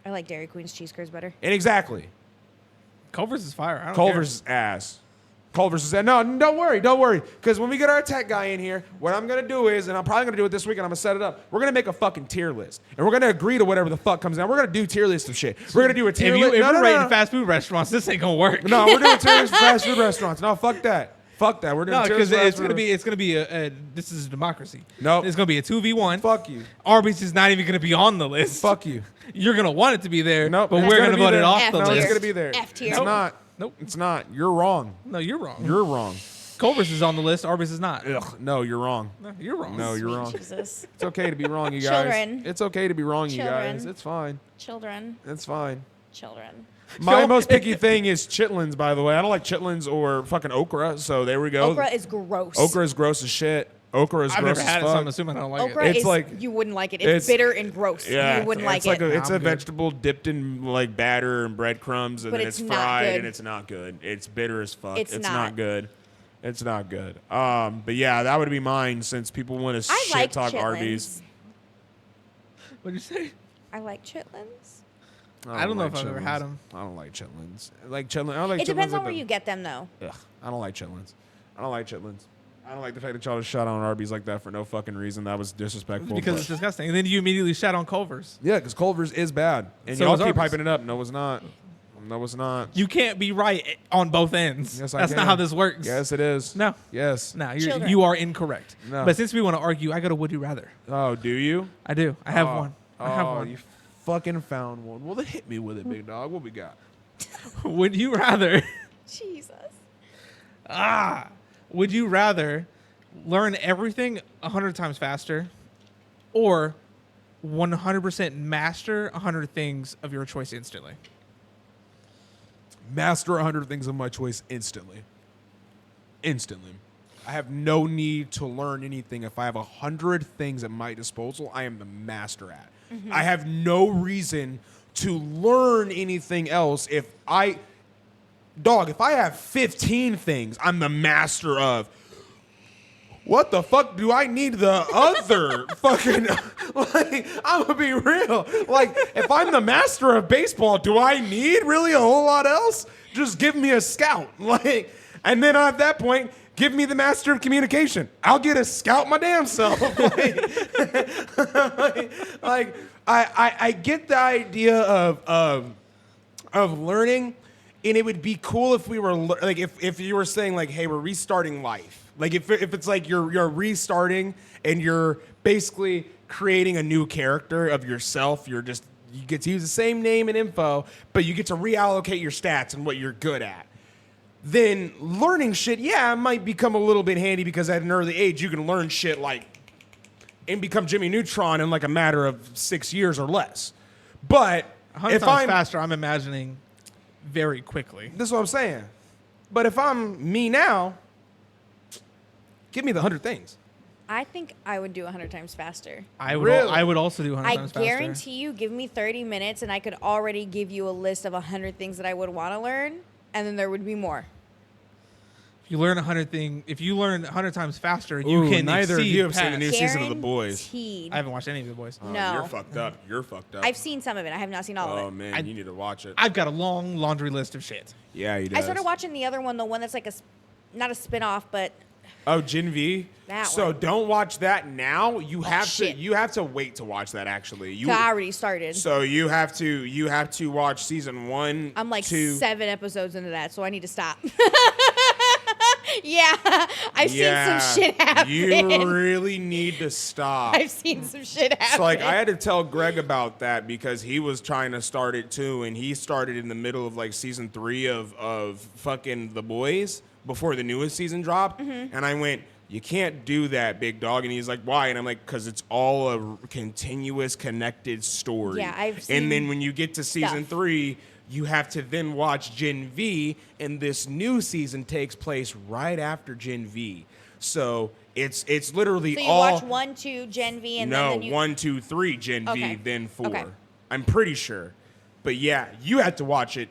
I like Dairy Queen's cheese curds better. And exactly. Culver's is fire. I don't Culver's is ass. Culver's is that. No, don't worry. Because when we get our tech guy in here, what I'm going to do is, and I'm probably going to do it this week, and I'm going to set it up. We're going to make a fucking tier list. And we're going to agree to whatever the fuck comes down. We're going to do tier list of shit. We're going to do a tier list. If you're rating fast food restaurants, this ain't going to work. No, we're doing tier list for fast food restaurants. No, fuck that. Fuck that. We're doing No, tier list because for it's gonna be a this is a democracy. Nope. It's gonna be a 2v1. Fuck you. Arby's is not even gonna be on the list. Fuck you. You're gonna want it to be there. Nope. But It's we're gonna gonna be vote there. it off F the No, tier. it's list. going to be there. F tier. It's Nope. not. Nope. It's not. You're wrong. No, you're wrong. You're wrong. Culver's is on the list. Arby's is not. Ugh. No, you're wrong. No, you're wrong. No, you're Sweet wrong. Jesus. It's okay to be wrong, you guys. Children. It's okay to be wrong, you guys. Children. It's fine. Children. It's fine. Children. My most picky thing is chitlins, by the way. I don't like chitlins or fucking okra, so there we go. Okra is gross. Okra is gross as shit. Okra is I've gross never as had it, so fuck. I'm assuming I don't like Okra it. It's is like- you wouldn't like it. it's- It's bitter and gross. Yeah, You wouldn't it's like it. it's I'm a good. vegetable dipped in like batter and breadcrumbs, and But then it's it's not fried, good. and it's not good. It's bitter as fuck. It's not not. good. It's not good. But yeah, that would be mine since people want to I shit like talk chitlins. Arby's. What'd you say? I like chitlins. I don't know like if I've ever had chitlins. 'em. I don't like chitlins. I like chitlins. I don't like It depends chitlins on where you get them, though. Ugh, I don't like chitlins. I don't like chitlins. I don't like the fact that y'all just shot on Arby's like that for no fucking reason. That was disrespectful. Because but- it's disgusting. And then you immediately shat on Culver's. yeah, because Culver's is bad, and So y'all is keep Arby's. hyping it up. No, it's not. No, it's not. You can't be right on both ends. Yes, I That's can. not how this works. Yes, it is. No. Yes. No, Children. you are incorrect. No. But since we want to argue, I got a would you rather. Oh, do you? I do. I have Oh. one. I have Oh, one. you fucking found one. Well, then hit me with it, big dog. What we got? Would you rather? Jesus. Would you rather learn everything 100 times faster, or 100% master 100 things of your choice instantly? Master 100 things of my choice instantly. Instantly. I have no need to learn anything. If I have 100 things at my disposal, I am the master at. I have no reason to learn anything else if I have 15 things I'm the master of. What the fuck do I need the other fucking, like, I'm gonna be real. Like, if I'm the master of baseball, do I need really a whole lot else? Just give me a scout. Like, and then at that point, give me the master of communication. I'll get a scout my damn self. Like, I get the idea of learning, and it would be cool if we were like if you were saying like, hey, we're restarting life. Like if it's like you're restarting and you're basically creating a new character of yourself. You get to use the same name and info, but you get to reallocate your stats and what you're good at. Then learning shit, yeah, it might become a little bit handy because at an early age you can learn shit like and become Jimmy Neutron in like a matter of 6 years or less. But 100 if times I'm faster, I'm imagining very quickly. this is what I'm saying. But if I'm me now, give me the 100 things. I think I would do 100 times faster. I would. Really? I would also do 100 I times faster. guarantee you, give me 30 minutes and I could already give you a list of 100 things that I would want to learn, and then there would be more. If you learn 100 times faster, you Ooh, can neither of exceed you have seen the past. new season of The Boys. Guaranteed. I haven't watched any of the boys. No. You're fucked up. You're fucked up. I've seen some of it. I have not seen all Oh, of it. man, you need to watch it. I've got a long laundry list of shit. Yeah, he does. I started watching the other one, the one that's like not a spin-off, but Oh, Gen V? That so one. don't watch that now. You have shit. to wait to watch that actually. I already started. So you have to watch season 1. I'm like 2. 7 episodes into that, so I need to stop. Yeah, I've seen some shit happen. You really need to stop. I've seen some shit happen. So like I had to tell Greg about that because he was trying to start it too, and he started in the middle of like season 3 of fucking The Boys before the newest season dropped, and I went, you can't do that, big dog. And he's like, why? And I'm like, because it's all a continuous connected story. Yeah, I've seen And then when you get to season stuff. 3, you have to then watch Gen V, and this new season takes place right after Gen V. So it's literally So you all watch 1, 2, Gen V, and no, then you 1, 2, 3 Gen Okay. V, then 4. Okay. I'm pretty sure. But yeah, you have to watch it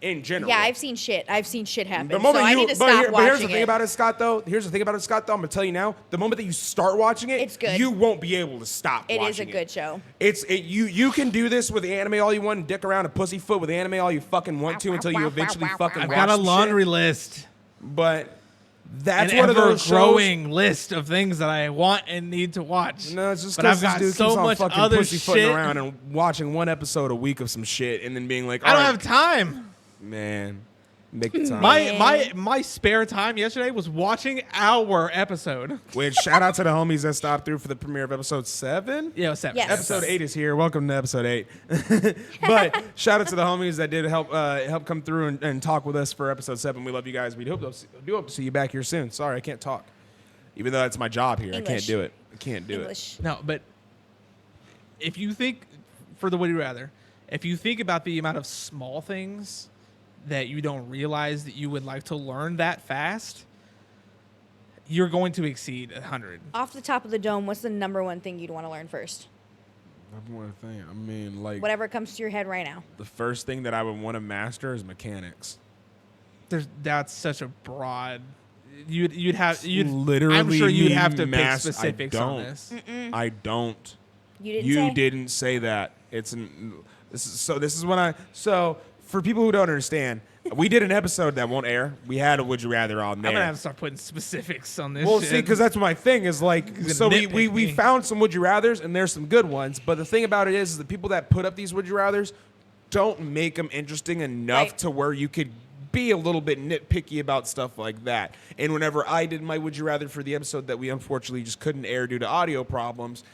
in general. Yeah, I've seen shit. I've seen shit happen. The moment so I need to stop but here's the watching thing it. about it, Scott, though. Here's the thing about it, Scott, though. I'm going to tell you now. The moment that you start watching it, It's good. you won't be able to stop It watching is a good show. You can do this with anime all you want and dick around a pussyfoot with anime all you fucking want to until you eventually fucking I've watch got a the laundry shit. list. But that's an one of those shows. ever-growing list of things that I want and need to watch. No, it's just but because I've got this dude so keeps on much fucking other pussyfooting shit. around and watching one episode a week of some shit and then being like, I don't "All have right, time. man, make the time." My spare time yesterday was watching our episode. Which shout out to the homies that stopped through for the premiere of episode 7. Yeah, it was 7. Yes. Episode 8 is here. Welcome to episode 8. But shout out to the homies that did help come through and talk with us for episode 7. We love you guys. We do hope to see you back here soon. Sorry, I can't talk. Even though that's my job here. English. I can't do it. I can't do English. No, but if you think, for the Would You Rather, if you think about the amount of small things that you don't realize that you would like to learn that fast, you're going to exceed 100. Off the top of the dome, what's the number one thing you'd want to learn first? Number one thing. I mean, like, Whatever comes to your head right now. the first thing that I would want to master is mechanics. That's such a broad. You'd Literally I'm sure you'd mean have to pick mass- specifics I on don't. this. I don't. You didn't You say? didn't say that. This is when for people who don't understand, we did an episode that won't air. We had a Would You Rather on there. I'm gonna have to start putting specifics on this. Well, shit. see, because that's my thing is like, He's so gonna we nitpick me. found some Would You Rathers, and there's some good ones. But the thing about it is the people that put up these Would You Rathers don't make them interesting enough Right. to where you could be a little bit nitpicky about stuff like that. And whenever I did my Would You Rather for the episode that we unfortunately just couldn't air due to audio problems,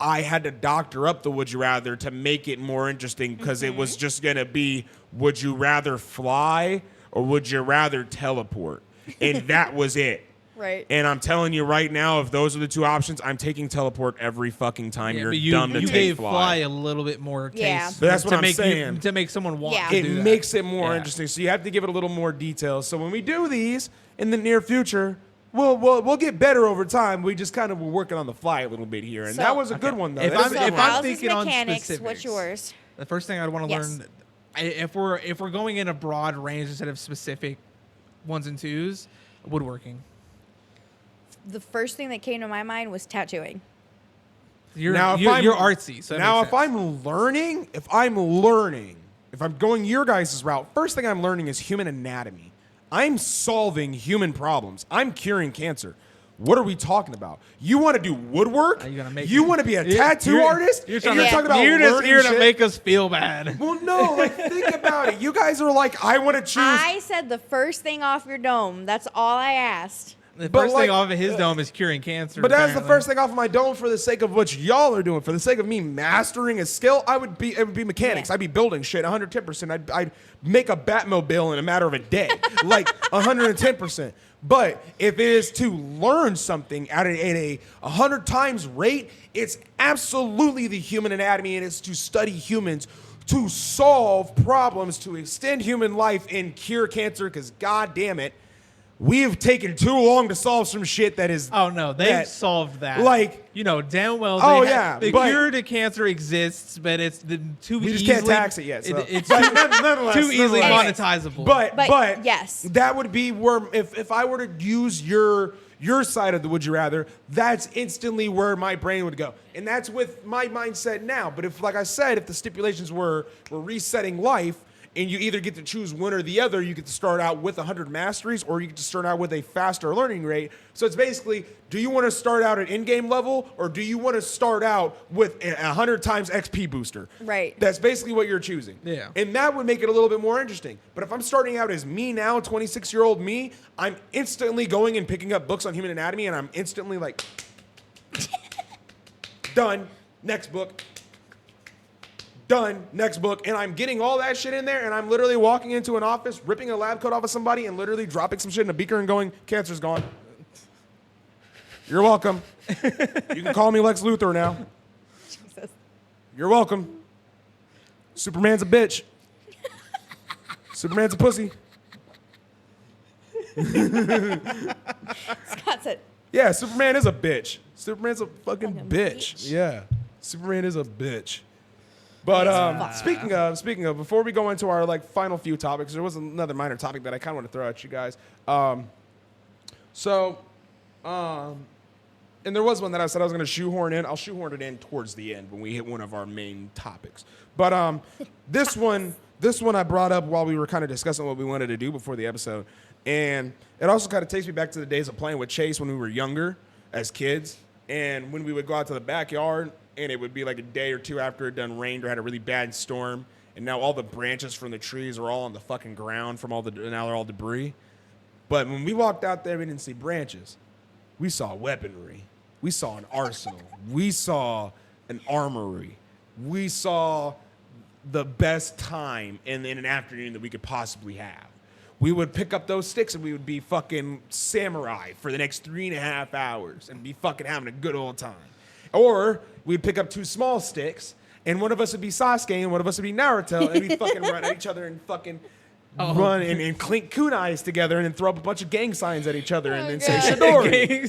I had to doctor up the Would You Rather to make it more interesting because it was just going to be, would you rather fly or would you rather teleport? And that was it. Right. And I'm telling you right now, if those are the two options, I'm taking teleport every fucking time. Yeah, You're but dumb to you take gave fly. a little bit more taste. Yeah. But that's what to I'm make saying. to make someone want Yeah. to It do that. makes it more Yeah. interesting. So you have to give it a little more detail. So when we do these in the near future, we'll get better over time. We just kind of were working on the fly a little bit here, and So- that was a good one though. If That I'm- is a So good if one. I'm how's thinking this on mechanics? specifics. What's yours? The first thing I'd want to Yes. learn, if we're going in a broad range instead of specific ones and twos, woodworking. The first thing that came to my mind was tattooing. You're Now, you're, if I'm- you're artsy. So that Now, makes if sense. I'm learning, if I'm going your guys' route, first thing I'm learning is human anatomy. I'm solving human problems. I'm curing cancer. What are we talking about? You want to do woodwork? Are you gonna make you it- want to be a You're- tattoo you're- artist? You're, And trying you're to, talking about you're just learning here to shit? make us feel bad. Well, no, like think about it. You guys are like, I want to choose. I said the first thing off your dome. That's all I asked. The But first like- thing off of his dome is curing cancer. But that's the apparently. first thing off of my dome for the sake of what y'all are doing. For the sake of me mastering a skill, it would be mechanics. Yeah. I'd be building shit 110%. I'd make a Batmobile in a matter of a day, like 110%. But if it is to learn something at a 100 times rate, it's absolutely the human anatomy, and it's to study humans, to solve problems, to extend human life and cure cancer, because god damn it, we've taken too long to solve some shit that is... Oh no, they've that- solved that. like- you know damn well. Oh, they yeah, the but- cure to cancer exists, but it's too We just easily, can't tax it yet. So. it's But too, nonetheless, too easily nonetheless. monetizable. But yes. that would be where if I were to use your side of the Would You Rather, that's instantly where my brain would go. And that's with my mindset now. But if, like I said, if the stipulations were resetting life, and you either get to choose one or the other, you get to start out with 100 masteries, or you get to start out with a faster learning rate. So it's basically, do you want to start out at in-game level, or do you want to start out with a 100 times XP booster? Right. That's basically what you're choosing. Yeah. And that would make it a little bit more interesting. But if I'm starting out as me now, 26-year-old me, I'm instantly going and picking up books on human anatomy, and I'm instantly like, done, next book. Done, next book. And I'm getting all that shit in there, and I'm literally walking into an office, ripping a lab coat off of somebody, and literally dropping some shit in a beaker and going, cancer's gone. You're welcome. You can call me Lex Luthor now. Jesus. You're welcome. Superman's a bitch. Superman's a pussy. Scott said, Yeah, Superman is a bitch. Superman's a fucking Fucking bitch. bitch. Yeah, Superman is a bitch. But speaking of, before we go into our final few topics, there was another minor topic that I kind of want to throw at you guys. And there was one that I said I was going to shoehorn in. I'll shoehorn it in towards the end when we hit one of our main topics. But this one I brought up while we were kind of discussing what we wanted to do before the episode. And it also kind of takes me back to the days of playing with Chase when we were younger as kids. And when we would go out to the backyard and it would be like a day or two after it done rained or had a really bad storm. And now all the branches from the trees are all on the fucking ground from now they're all debris. But when we walked out there, we didn't see branches. We saw weaponry. We saw an arsenal. We saw an armory. We saw the best time in an afternoon that we could possibly have. We would pick up those sticks and we would be fucking samurai for the next 3.5 hours and be fucking having a good old time. Or we'd pick up 2 small sticks and one of us would be Sasuke and one of us would be Naruto and we'd fucking run at each other and fucking run and clink kunais together and then throw up a bunch of gang signs at each other and then say Shidori.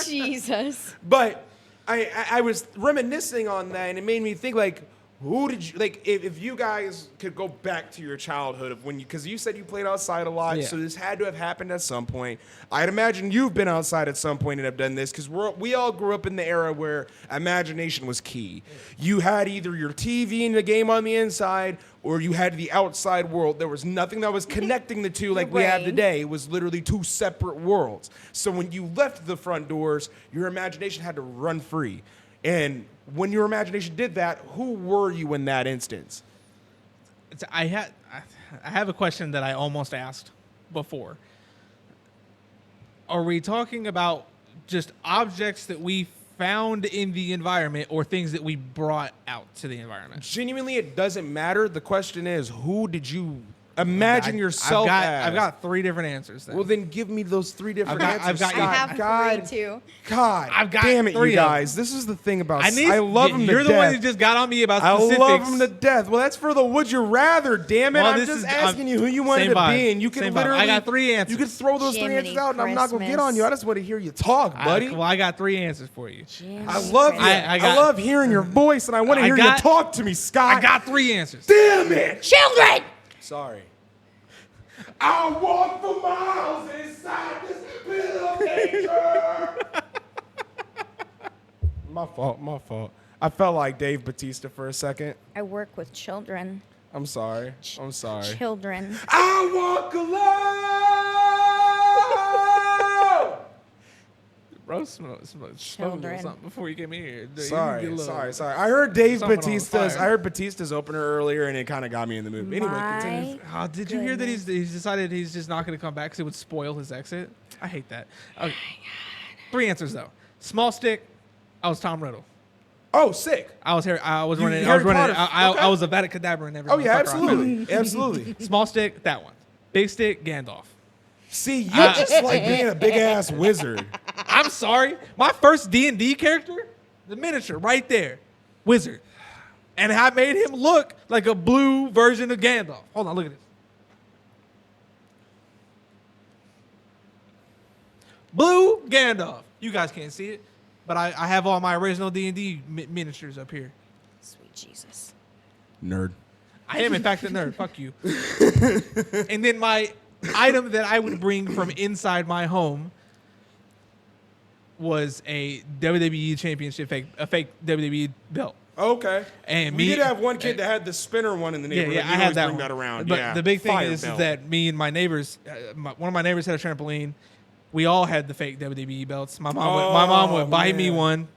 Jesus. But I was reminiscing on that and it made me think like, who did you like? If you guys could go back to your childhood of when because you said you played outside a lot, so this had to have happened at some point. I'd imagine you've been outside at some point and have done this because we all grew up in the era where imagination was key. You had either your TV and the game on the inside, or you had the outside world. There was nothing that was connecting the two like we have today. It was literally 2 separate worlds. So when you left the front doors, your imagination had to run free. And when your imagination did that, who were you in that instance? I have a question that I almost asked before. Are we talking about just objects that we found in the environment or things that we brought out to the environment? Genuinely, it doesn't matter. The question is, who did you imagine yourself as? I've got 3 different answers then. Well, then give me those 3 different answers. I have 3 too. God, I've got damn it, 3 you guys. This is the thing about I love them to death. You're the one who just got on me about specifics. I love them to death. Well, that's for the would you rather, damn it. Well, I'm just asking you who you wanted to be, and you can literally... I got 3 answers. You can throw those 3 answers out, and I'm not going to get on you. I just want to hear you talk, buddy. Well, I got 3 answers for you. I love you. I love hearing your voice, and I want to hear you talk to me, Scott. I got 3 answers. Damn it! Children! Sorry. I walk for miles inside this pit of danger. My fault. I felt like Dave Bautista for a second. I work with children. I'm sorry. Children. I walk alone. Bro, smoked something before you came here. Sorry. I heard Dave Bautista's opener earlier, and it kind of got me in the mood. Anyway, continue. Did you hear that he's decided he's just not going to come back because it would spoil his exit? I hate that. Okay. 3 answers though. Small stick. I was Tom Riddle. Oh, sick. I was here. I was running. Okay. I was a Vatican Cadabra and everything. Oh yeah, absolutely. Small stick. That one. Big stick. Gandalf. See, you just like being a big ass wizard. I'm sorry. My first D&D character, the miniature right there, wizard. And I made him look like a blue version of Gandalf. Hold on, look at this. Blue Gandalf. You guys can't see it, but I have all my original D&D miniatures up here. Sweet Jesus. Nerd. I am, in fact, a nerd. Fuck you. And then my item that I would bring from inside my home was a WWE championship, a fake WWE belt. Okay. And we did have one kid that had the spinner one in the neighborhood. Yeah, I had that one. That around. But the big thing is that me and my neighbors, one of my neighbors had a trampoline. We all had the fake WWE belts. My mom would buy me one.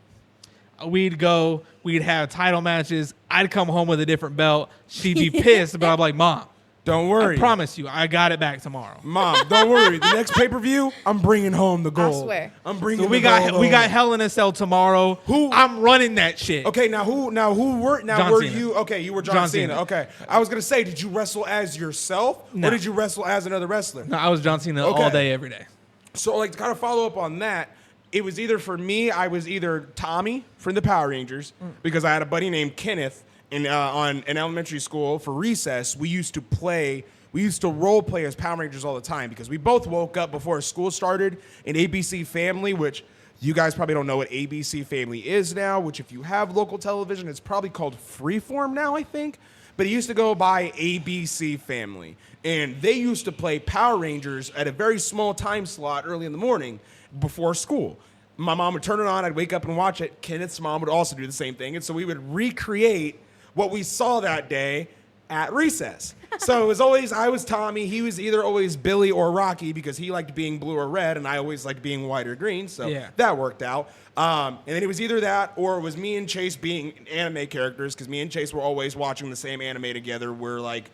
We'd go. We'd have title matches. I'd come home with a different belt. She'd be pissed, but I'm like, Mom, don't worry. I promise you, I got it back tomorrow. Mom, don't worry. The next pay-per-view, I'm bringing home the gold. I swear. I'm bringing. So we got Hell in a Cell tomorrow. I'm running that shit. Okay, were you? Okay, you were John Cena. Okay, I was gonna say, did you wrestle as yourself, or did you wrestle as another wrestler? No, I was John Cena all day, every day. So, like, to kind of follow up on that, it was either for me, I was either Tommy from the Power Rangers, because I had a buddy named Kenneth in elementary school for recess. We used to role play as Power Rangers all the time because we both woke up before school started in ABC Family, which you guys probably don't know what ABC Family is now, which if you have local television, it's probably called Freeform now, I think. But it used to go by ABC Family. And they used to play Power Rangers at a very small time slot early in the morning before school. My mom would turn it on. I'd wake up and watch it. Kenneth's mom would also do the same thing. And so we would recreate what we saw that day at recess. So it was always, I was Tommy. He was either always Billy or Rocky because he liked being blue or red, and I always liked being white or green. So that worked out. And then it was either that or it was me and Chase being anime characters because me and Chase were always watching the same anime together. We're like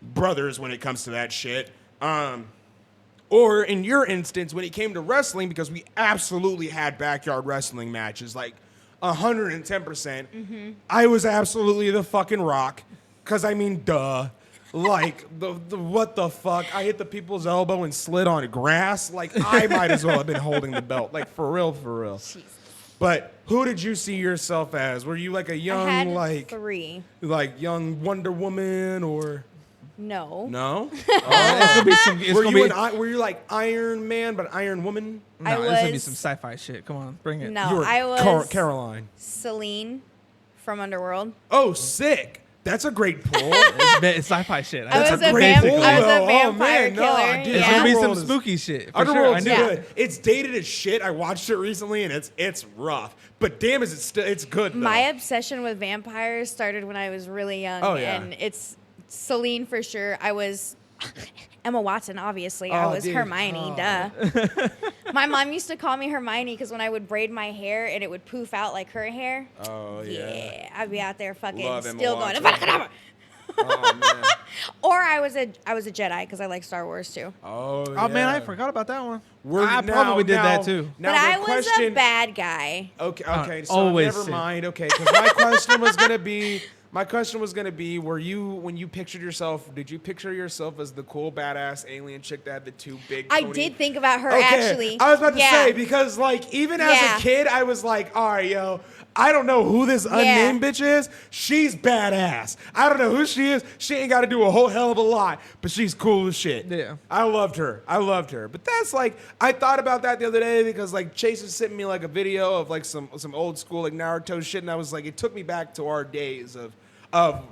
brothers when it comes to that shit. Or in your instance, when it came to wrestling, because we absolutely had backyard wrestling matches, like 110%. I was absolutely the fucking Rock, because I mean, duh. Like, the what the fuck? I hit the people's elbow and slid on grass. Like, I might as well have been holding the belt. Like, for real, for real. Jesus. But who did you see yourself as? Were you like a young, I had like 3. Like young Wonder Woman or? No. No? It's gonna be some. It's Were gonna you, be. were you like Iron Man, but Iron Woman? No, I it's gonna be was- some sci-fi shit. Come on, bring it. No, You were I was Caroline. Celine from Underworld. Oh, sick. That's a great pull. It's sci-fi shit. I was That's a a great pull, I was though. a vampire man, no, killer. dude, It's yeah. gonna be some Underworld is- spooky shit. For sure. I Underworld's knew Yeah. good. It's dated as shit. I watched it recently, and it's rough. But damn, is it still? It's good. Though. My obsession with vampires started when I was really young. Oh, yeah. And it's Celine for sure. I was Emma Watson, obviously. I Oh, was dude. Hermione, duh. My mom used to call me Hermione because when I would braid my hair and it would poof out like her hair. Oh yeah. I'd be out there fucking Love Emma still Watson. going. Oh man. Or I was a Jedi because I like Star Wars too. Oh, Oh man, I yeah. forgot about that one. We're- I now- probably did now- that too. Now But the I was question, a bad guy. Okay, so always never Sid. mind. Okay, because my question was gonna be. My question was gonna be: were you, when you pictured yourself, did you picture yourself as the cool badass alien chick that had the 2 big? I Coney- did think about her Okay, actually. I was about to Yeah. say because like even as Yeah. a kid, I was like, all right, yo. I don't know who this unnamed bitch is. She's badass. I don't know who she is. She ain't got to do a whole hell of a lot, but she's cool as shit. Yeah. I loved her. But that's like, I thought about that the other day because like Chase was sending me like a video of like some old school like Naruto shit, and I was like, it took me back to our days of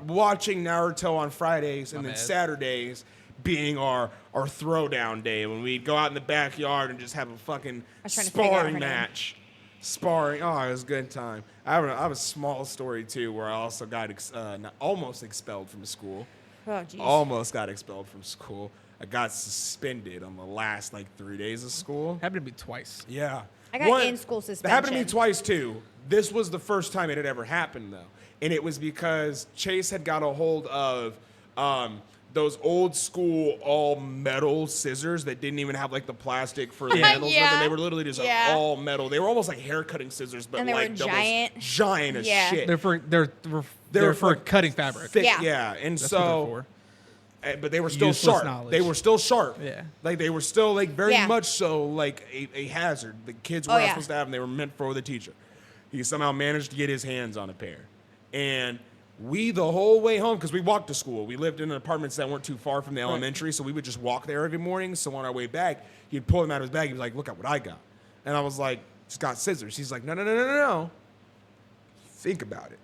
watching Naruto on Fridays and then bad. Saturdays being our throwdown day when we'd go out in the backyard and just have a fucking was trying to figure out sparring her name. match. Sparring. Oh, it was a good time. I have a small story too where I also got almost expelled from school. Oh, jeez. Almost got expelled from school. I got suspended on the last like 3 days of school. Happened to be twice. Yeah. I got in-school That happened to me suspension. twice too. This was the first time it had ever happened though. And it was because Chase had got a hold of those old school all metal scissors that didn't even have like the plastic for the handles. Yeah. They were literally just Yeah. all metal. They were almost like hair cutting scissors, but And they were like giant. giant as Yeah. shit. They're for cutting fabric. Thick, Yeah. yeah. And That's what they're so for. but they were still Useless sharp. knowledge. They were still sharp. Yeah. Like they were still like very Yeah. much so like a hazard. The kids were Oh, not yeah. supposed to have them. They were meant for the teacher. He somehow managed to get his hands on a pair. And we, the whole way home, because we walked to school. We lived in apartments that weren't too far from the elementary, so we would just walk there every morning. So on our way back, he'd pull them out of his bag. He was like, look at what I got. And I was like, just got scissors. He's like, no. Think about it.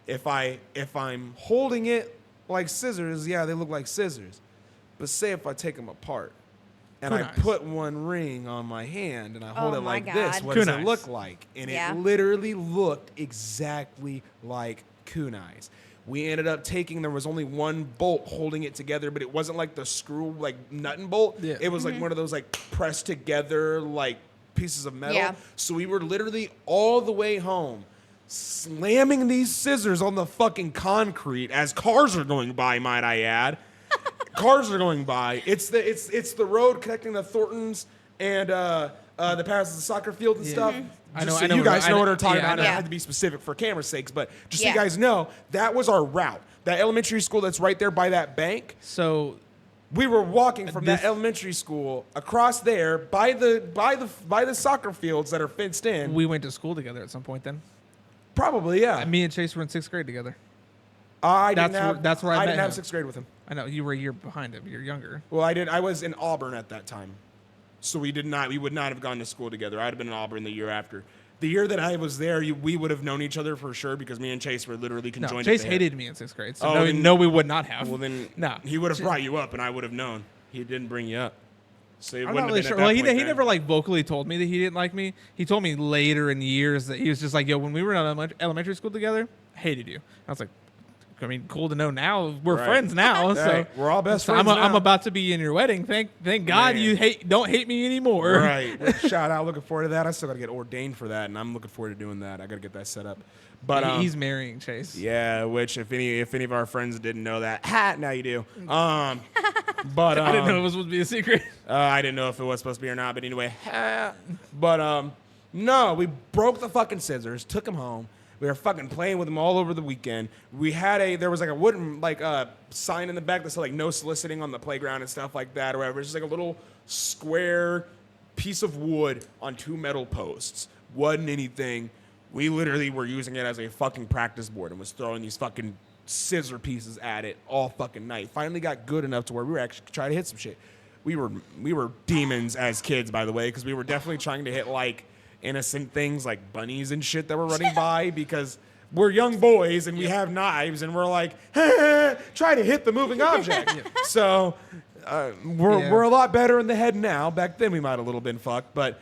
If I'm holding it like scissors, yeah, they look like scissors. But say if I take them apart and I Kunais. put one ring on my hand and I hold Oh it my like this, God. what does it Kunais. look like? And Yeah. it literally looked exactly like kunais. We ended up there was only one bolt holding it together, but it wasn't like the screw, like nut and bolt. Yeah. It was like one of those like pressed together like pieces of metal. Yeah. So we were literally all the way home slamming these scissors on the fucking concrete as cars are going by, might I add. Cars are going by. It's the road connecting the Thorntons and the paths of the soccer field and stuff. I Just know- so I you know- guys know what I'm talking yeah, I about. know. I Yeah. had to be specific for camera's sakes, but just so Yeah. you guys know, that was our route. That elementary school that's right there by that bank. So We were walking from This- that elementary school across there by the soccer fields that are fenced in. we went to school together at some point. Then Probably, yeah. me and Chase were in 6th grade together. I that's didn't have, that's where I met didn't have him. 6th grade with him. I know you were a year behind him. You're younger. Well, I did. I was in Auburn at that time, so we would not have gone to school together. I'd have been in Auburn the year after. The year that I was there, we would have known each other for sure because me and Chase were literally No, conjoined. Chase at the hip. hated me in 6th grade. So Oh, no, then- no, we would not have. Well, then no. he would have brought you up, and I would have known. He didn't bring you up, so it I'm wouldn't not have really been sure. at that Well, he point then. never like vocally told me that he didn't like me. He told me later in years that he was just like, "Yo, when we were in elementary school together, I hated you." I was like, I mean, cool to know now. We're Right. friends now. So Hey, we're all best so friends I'm now. about to be in your wedding. Thank God Man. you don't hate me anymore. Right. Well, shout out. Looking forward to that. I still got to get ordained for that, and I'm looking forward to doing that. I got to get that set up. But He's marrying Chase. yeah, which if any of our friends didn't know that, now you do. But I didn't know it was supposed to be a secret. I didn't know if it was supposed to be or not. But anyway, but no, we broke the fucking scissors, took them home. We were fucking playing with them all over the weekend. There was like a wooden sign in the back that said like no soliciting on the playground and stuff like that or whatever. It's just like a little square piece of wood on 2 metal posts. Wasn't anything. We literally were using it as a fucking practice board and was throwing these fucking scissor pieces at it all fucking night. Finally got good enough to where we were actually trying to hit some shit. We were demons as kids, by the way, because we were definitely trying to hit like innocent things like bunnies and shit that were running by because we're young boys and we have knives and we're like, try to hit the moving object. So we're a lot better in the head now. Back then we might have a little been fucked, but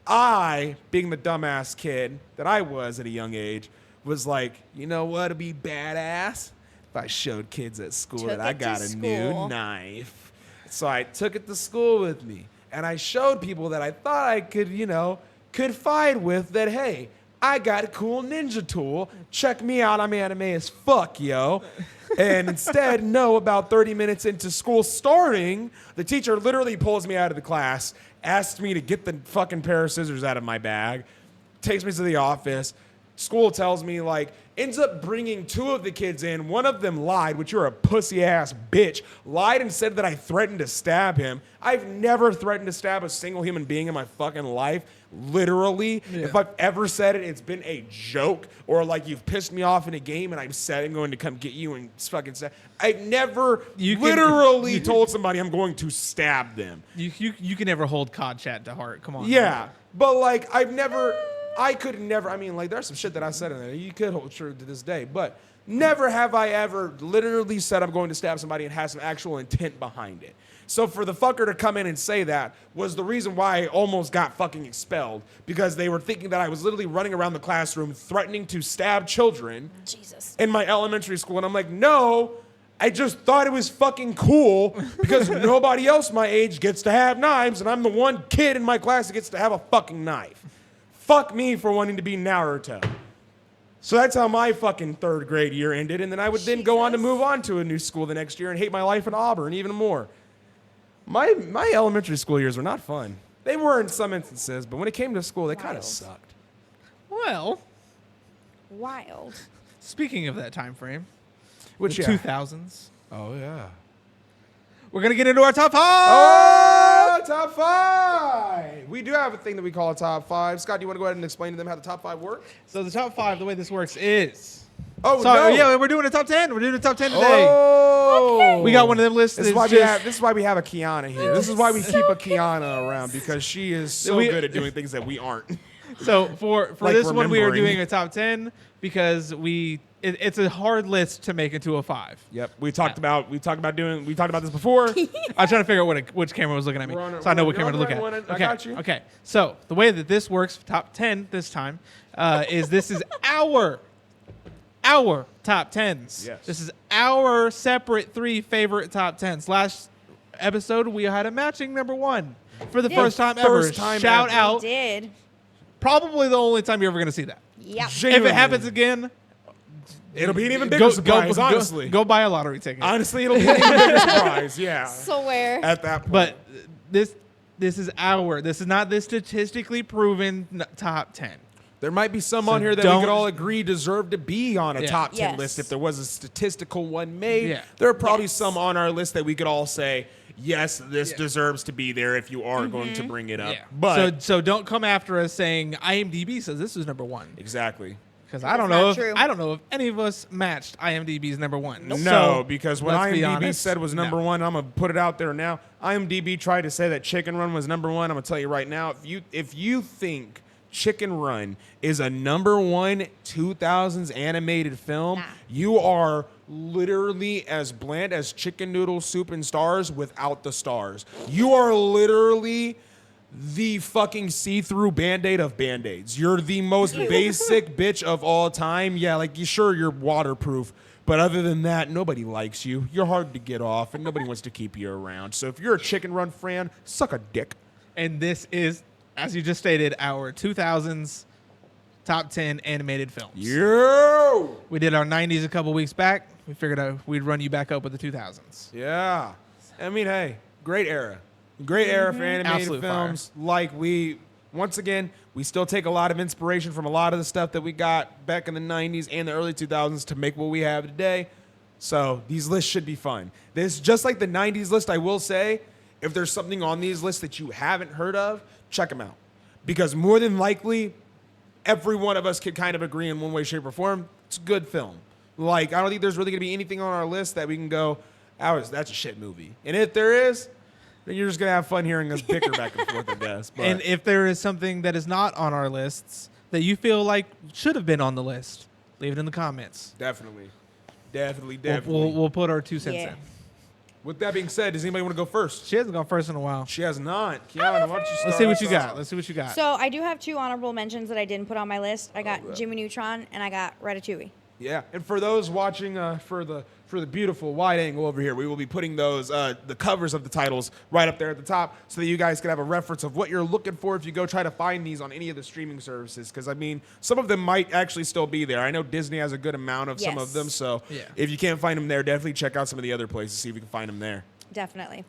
I, being the dumbass kid that I was at a young age, was like, you know what would be badass? If I showed kids at school Took that I it to got a new school. knife. So I took it to school with me. And I showed people that I thought I could fight with that, hey, I got a cool ninja tool. Check me out. I'm anime as fuck, yo. And instead, no, about 30 minutes into school starting, the teacher literally pulls me out of the class, asks me to get the fucking pair of scissors out of my bag, takes me to the office. School tells me, ends up bringing 2 of the kids in. One of them lied, which you're a pussy-ass bitch. Lied and said that I threatened to stab him. I've never threatened to stab a single human being in my fucking life. Literally. Yeah. If I've ever said it, it's been a joke. Or you've pissed me off in a game and I've said I'm going to come get you and fucking stab. I've never literally told somebody I'm going to stab them. You can never hold COD chat to heart. Come on. Yeah. But I could never, there's some shit that I said in there you could hold true to this day, but never have I ever literally said I'm going to stab somebody and have some actual intent behind it. So for the fucker to come in and say that was the reason why I almost got fucking expelled, because they were thinking that I was literally running around the classroom threatening to stab children Jesus. in my elementary school. And I'm like, no, I just thought it was fucking cool because nobody else my age gets to have knives, and I'm the one kid in my class that gets to have a fucking knife. Fuck me for wanting to be Naruto. So that's how my fucking 3rd grade year ended, and then I would then go on to move on to a new school the next year and hate my life in Auburn even more. My elementary school years were not fun. They were in some instances, but when it came to school, they kind of Wild. sucked. Well, Wild. speaking of that time frame, Which, the yeah. 2000s, Oh, yeah. we're going to get into our top 5. Oh, top 5! We do have a thing that we call a top 5. Scott, do you want to go ahead and explain to them how the top 5 works? So the top 5, the way this works is... Oh, Sorry, no! yeah, we're doing a top 10. We're doing a top 10 today. Oh! We got one of them lists. This is why we have a Kiana here. This is why we keep a Kiana around, because she is so good at doing things that we aren't. So for Like this one, we are remembering. doing a top 10 because it's a hard list to make into a 5. Yep, we talked about this before. I'm trying to figure out which camera was looking at me, so I know what camera to look at. I Okay, got you. okay. So the way that this works, top 10 this time, this is our top 10s. Yes. This is our separate 3 favorite top 10s. Last episode, we had a matching number 1 for the first time ever. First time Shout ever. out. Did. Probably the only time you're ever going to see that. Yep. If Genuinely. it happens again, It'll be an even bigger surprise, honestly. Go buy a lottery ticket. Honestly, it'll be an even bigger surprise, yeah. Swear. At that point. But this is not the statistically proven top 10. There might be some So on here that we don't- could all agree deserve to be on a Yeah. top 10 Yes. list if there was a statistical one made. Yeah. There are probably Yes. some on our list that we could all say, yes, this Yeah. deserves to be there if you are going Mm-hmm. to bring it up. Yeah. But So don't come after us saying IMDb says this is number 1. exactly. Because That's I don't not true. know if any of us matched IMDb's number 1. No, So, because what let's be IMDb honest, said was number no. 1, I'm gonna put it out there now. IMDb tried to say that Chicken Run was number 1. I'm gonna tell you right now, if you think Chicken Run is a number 1 2000s animated film, Nah. you are literally as bland as chicken noodle soup and stars without the stars. You are literally the fucking see-through Band-Aid of Band-Aids. You're the most basic bitch of all time. Yeah, like, sure, you're waterproof. But other than that, nobody likes you. You're hard to get off, and nobody wants to keep you around. So if you're a Chicken Run fan, suck a dick. And this is, as you just stated, our 2000s top 10 animated films. Yo! We did our 90s a couple weeks back. We figured we'd run you back up with the 2000s. Yeah. I mean, hey, great era. Great era for animated Absolute films. Once again, we still take a lot of inspiration from a lot of the stuff that we got back in the 90s and the early 2000s to make what we have today. So these lists should be fun. This, just like the 90s list, I will say, if there's something on these lists that you haven't heard of, check them out. Because more than likely, every one of us could kind of agree in one way, shape, or form, it's a good film. Like, I don't think there's really going to be anything on our list that we can go, that's a shit movie. And if there is, then you're just going to have fun hearing us bicker back and forth, I guess. But And if there is something that is not on our lists that you feel like should have been on the list, leave it in the comments. Definitely. We'll put our 2 cents in. With that being said, does anybody want to go first? She hasn't gone first in a while. She has not. Kiana, why don't you start? Let's see what you us got. off? Let's see what you got. So I do have 2 honorable mentions that I didn't put on my list. I got Jimmy Neutron and I got Ratatouille. Yeah, and for those watching for the beautiful wide angle over here, we will be putting those the covers of the titles right up there at the top, so that you guys can have a reference of what you're looking for if you go try to find these on any of the streaming services. Because I mean, some of them might actually still be there. I know Disney has a good amount of some of Yes. them, so Yeah. if you can't find them there, definitely check out some of the other places, see if you can find them there. Definitely.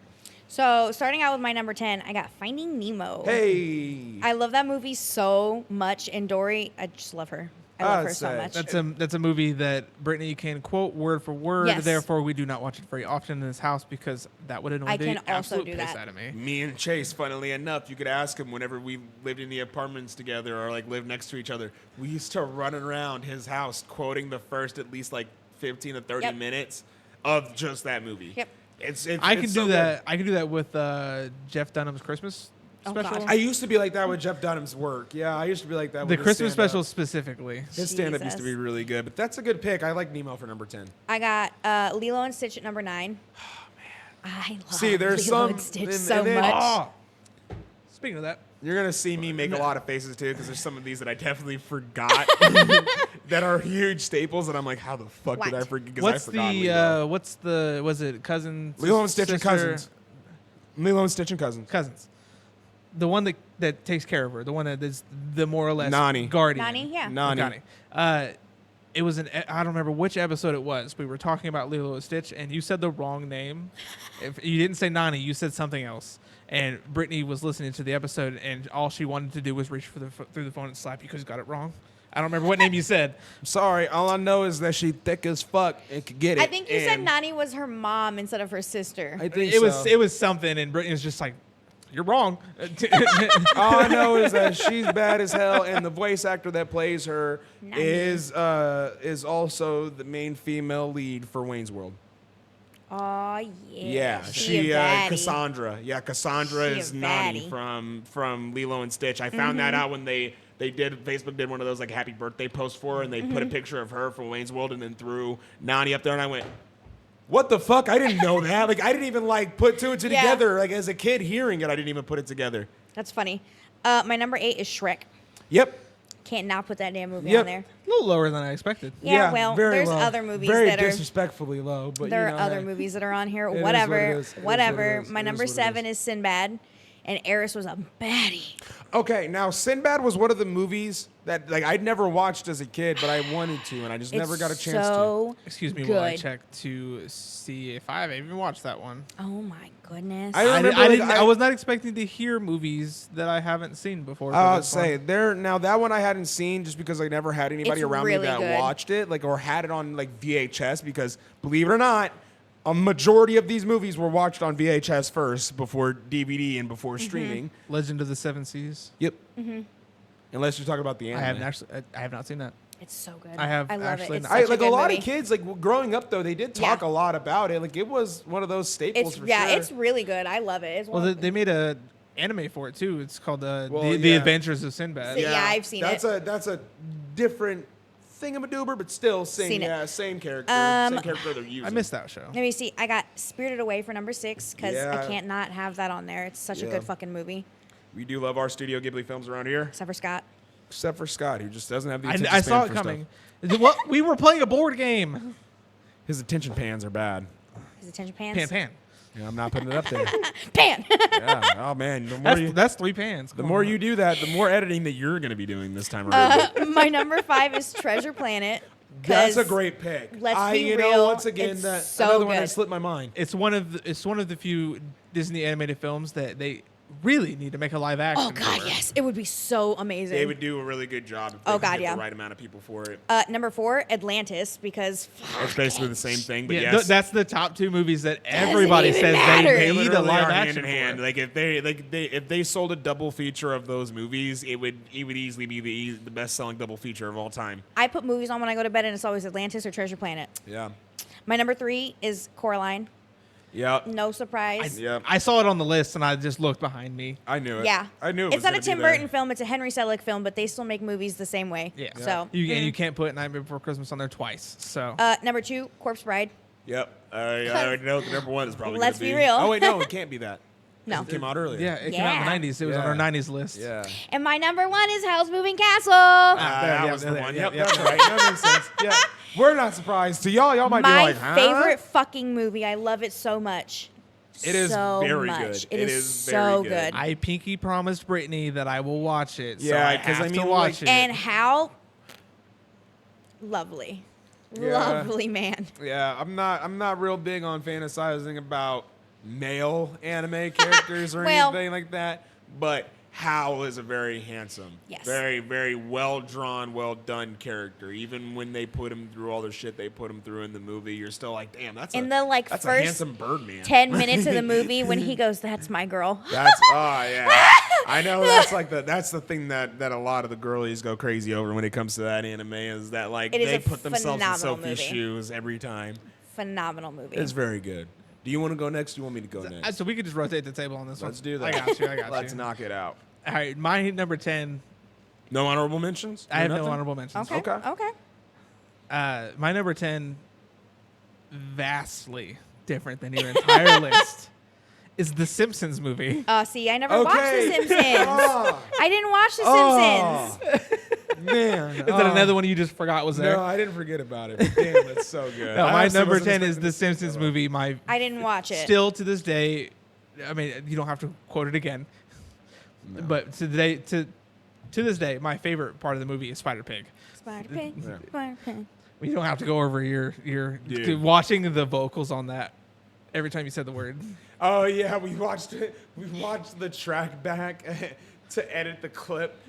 So starting out with my number 10, I got Finding Nemo. Hey, I love that movie so much, and Dory, I just love her. I love her so I'd much. say That's a movie that Brittany can quote word for word. Yes. Therefore, we do not watch it very often in this house because that would annoy I the can also absolute do piss that. out of me. me and Chase, funnily enough, you could ask him whenever we lived in the apartments together or like lived next to each other. We used to run around his house quoting the first at least like 15 to 30 Yep. minutes of just that movie. Yep. I can it's do so that. good. I can do that with Jeff Dunham's Christmas Oh, special. God. I used to be like that with Jeff Dunham's work. Yeah, I used to be like that The with his Christmas stand-up. special specifically. His stand-up used to be Jesus. really good, but that's a good pick. I like Nemo for number 10. I got Lilo and Stitch at number 9. Oh, man. I love See, there's Lilo some and Stitch and so then- much. Oh, speaking of that, You're going to see me make a lot of faces too, because there's some of these that I definitely forgot that are huge staples, and I'm like, how the fuck did I What? forget? Because I what's forgot Lilo. was it cousin? Lilo and Stitch and sister- Cousins. Lilo and Stitch and Cousins. Cousins. The one that takes care of her. The one that is the more or less Nani. guardian. Nani, yeah. Nani. It was I don't remember which episode it was. We were talking about Lilo and Stitch, and you said the wrong name. If you didn't say Nani, you said something else. And Brittany was listening to the episode, and all she wanted to do was reach for through the phone and slap you because you got it wrong. I don't remember what name you said. I'm sorry. All I know is that she thick as fuck and could get it. I think you said and Nani was her mom instead of her sister. I think It was something, and Brittany was just like, "You're wrong." All I know is that she's bad as hell, and the voice actor that plays her Nani. is also the main female lead for Wayne's World. Oh, yeah. Yeah, She a baddie. Cassandra. Yeah, Cassandra She a is Nani baddie. from Lilo and Stitch. I found that out when Facebook did one of those like happy birthday posts for her, and they put a picture of her from Wayne's World and then threw Nani up there, and I went, what the fuck? I didn't know that. Like, I didn't even like put two and two Yeah. together. Like, as a kid hearing it, I didn't even put it together. That's funny. My number 8 is Shrek. Yep. Can't not put that damn movie Yep. on there. A little lower than I expected. Yeah, well, very there's low. other movies very that are. disrespectfully low, but There you are know, other hey. movies that are on here. is Whatever. what it is. It is what it Whatever. is. My It is number what it 7 is. is Sinbad, and Eris was a baddie. Okay, now Sinbad was one of the movies that like I'd never watched as a kid, but I wanted to, and I just never got a chance to. so Excuse me good. while I check to see if I've even watched that one. Oh my goodness. I remember, I like, didn't. I was not expecting to hear movies that I haven't seen before. for I'll this say one. there now that one I hadn't seen just because I never had anybody It's around really me that good. watched it, like or had it on like VHS. Because believe it or not, a majority of these movies were watched on VHS first before DVD and before streaming. Legend of the Seven Seas. Yep. Unless you're talking about the I anime. haven't actually. I have not seen that. It's so good. I have I love actually it. It's not- such like a a good lot movie. of kids, like growing up though, they did talk Yeah. a lot about it. Like it was one of those staples It's for yeah, sure. it's really good. I love it. It's Well, one they made a anime for it too. It's called the yeah. Adventures of Sinbad. Yeah, I've seen that's it. That's a different thingamadober, but still same. Seen it. Yeah, same character. Same character they're using. I missed that show. Let me see. I got Spirited Away for number 6 because Yeah. I can't not have that on there. It's such a Yeah. good fucking movie. We do love our Studio Ghibli films around here, Except for Scott. except for Scott, who just doesn't have the attention I span saw it for coming. stuff. What? We were playing a board game. His attention pans are bad. His attention pans. Pan. Yeah, I'm not putting it up there. Pan. Yeah. Oh man, the more That's 3 pans. the more you do that, the more editing that you're going to be doing this time around. My number 5 is Treasure Planet. That's a 'cause great pick. let's be you real, know, once again, it's that's so another one that good. slipped my mind. It's one of the few Disney animated films that they really need to make a live action. Oh God, for. yes, it would be so amazing. They would do a really good job if they Oh, could God, get yeah. the right amount of people for it. Number 4, Atlantis, because It's basically the same thing, but Yeah, yes. that's the top 2 movies that everybody even says matter. they They need a literally live are action hand in hand. for. Like if they sold a double feature of those movies, it would easily be the best selling double feature of all time. I put movies on when I go to bed, and it's always Atlantis or Treasure Planet. Yeah. My number 3 is Coraline. Yeah. No surprise. Yeah. I saw it on the list and I just looked behind me. I knew it. Yeah, I knew it it's was not a gonna be Tim there. Burton film; it's a Henry Selick film, but they still make movies the same way. Yeah. So You can't put Nightmare Before Christmas on there twice. So number 2, Corpse Bride. Yep. I already know what the number 1 is probably. Let's gonna be real. Oh wait, no, it can't be that. No. It came out earlier. yeah, it came out Yeah. in the 90s. It was on Yeah. our 90s list. Yeah. And my number 1 is Howl's Moving Castle. That yeah, was the yeah, one. yeah, Yep, yeah. that's right. That makes sense. Yeah. We're not surprised. To y'all, y'all might be My like, huh? favorite fucking movie. I love it so much. It is so very much. good. It It is is so very good. good. I pinky promised Brittany that I will watch it. So Yeah, I 'cause have I mean, to like- watch it. And Hal, lovely, Yeah. lovely man. Yeah, I'm not real big on fantasizing about male anime characters or Well- anything like that, but Hal is a very handsome, Yes. very, very well drawn, well done character. Even when they put him through all the shit they put him through in the movie, you're still like, damn, that's In a, the like that's a first handsome Birdman. 10 minutes of the movie, when he goes, "That's my girl." That's yeah. I know that's the thing that a lot of the girlies go crazy over when it comes to that anime is that like It is they a put themselves in phenomenal Sophie's movie. shoes every time. Phenomenal movie. It's very good. Do you want to go next? Do you want me to go next? So we could just rotate the table on this one. Let's do that. I got you. I got Let's you. knock it out. All right, my number 10. No honorable mentions? I have no nothing? honorable mentions. okay. Okay. Okay. My number 10, vastly different than your entire list, is the Simpsons movie. See, I never watched The Okay. Simpsons. Oh, I didn't watch The Oh. Simpsons. man. Is that another one you just forgot was there? No, I didn't forget about it. But damn, it's so good. No, I my honestly number wasn't 10 is expecting the to see Simpsons that. movie. My I didn't watch it. still to this day, I mean, you don't have to quote it again, but to this day, my favorite part of the movie is Spider Pig. Spider Pig. Yeah. Spider Pig. You don't have to go over your Dude. watching the vocals on that every time you said the word. Oh yeah, we watched it. We watched the track back to edit the clip.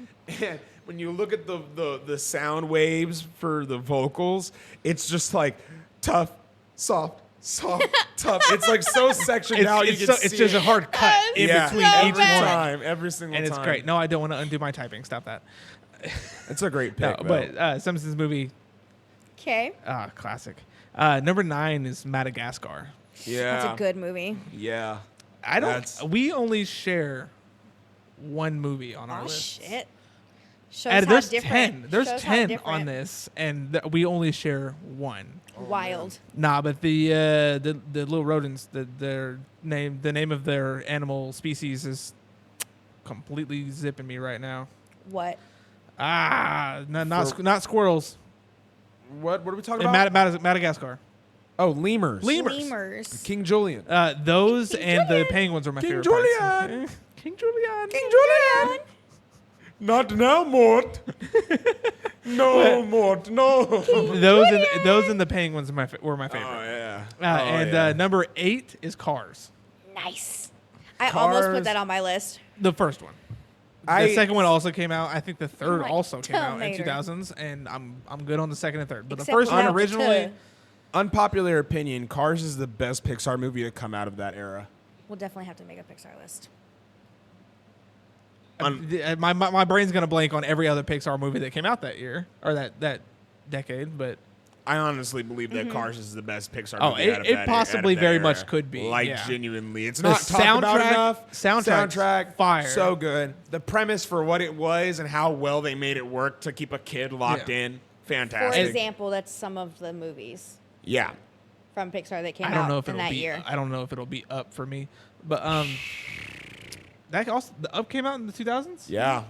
And when you look at the sound waves for the vocals, it's just like tough, soft, tough. It's like so sectioned out. It's You can it's see just it. a hard cut in Yeah, between so each every bad. one. time, every single And time. it's great. No, I don't want to undo my typing. Stop that. It's a great No, pick. but Simpsons movie, Okay. classic. Number 9 is Madagascar. yeah, That's a good movie. Yeah, I don't. That's- We only share one movie on our Oh, list. shit. Shows And how there's different. 10. There's shows how 10 different. on this, and we only share one. Wild. Nah, but the little rodents, the name of their animal species is completely zipping me right now. What? Not squirrels. what are we talking In about? Madagascar. Oh, lemurs. Lemurs. King Julian. Those King and the Julian. penguins are my King favorite parts. Julian. King Julian. King Julian. Not now, Mort. No, Mort. No. Those and the penguins were my favorite. Oh yeah. And number 8 is Cars. Nice. I almost Cars. put that on my list. The first one. The second one also came out. I think the third Like also came out in Terminator. 2000s, and I'm good on the second and third. But Except the first one without the originally, two. Unpopular opinion: Cars is the best Pixar movie to come out of that era. We'll definitely have to make a Pixar list. my brain's gonna blank on every other Pixar movie that came out that year or that decade. But I honestly believe that Cars is the best Pixar Oh, movie. it- out of it that, possibly out of that very era. much could be, Like yeah. genuinely, it's The not talked about soundtrack- enough. soundtrack's Soundtrack, fire. so good. The premise for what it was and how well they made it work to keep a kid locked Yeah. in, For fantastic. example, that's some of the movies Yeah, from Pixar that came I don't know out if in it'll that be. year. I don't know if it'll be up for me. But That also the Up came out in the 2000s. Yeah.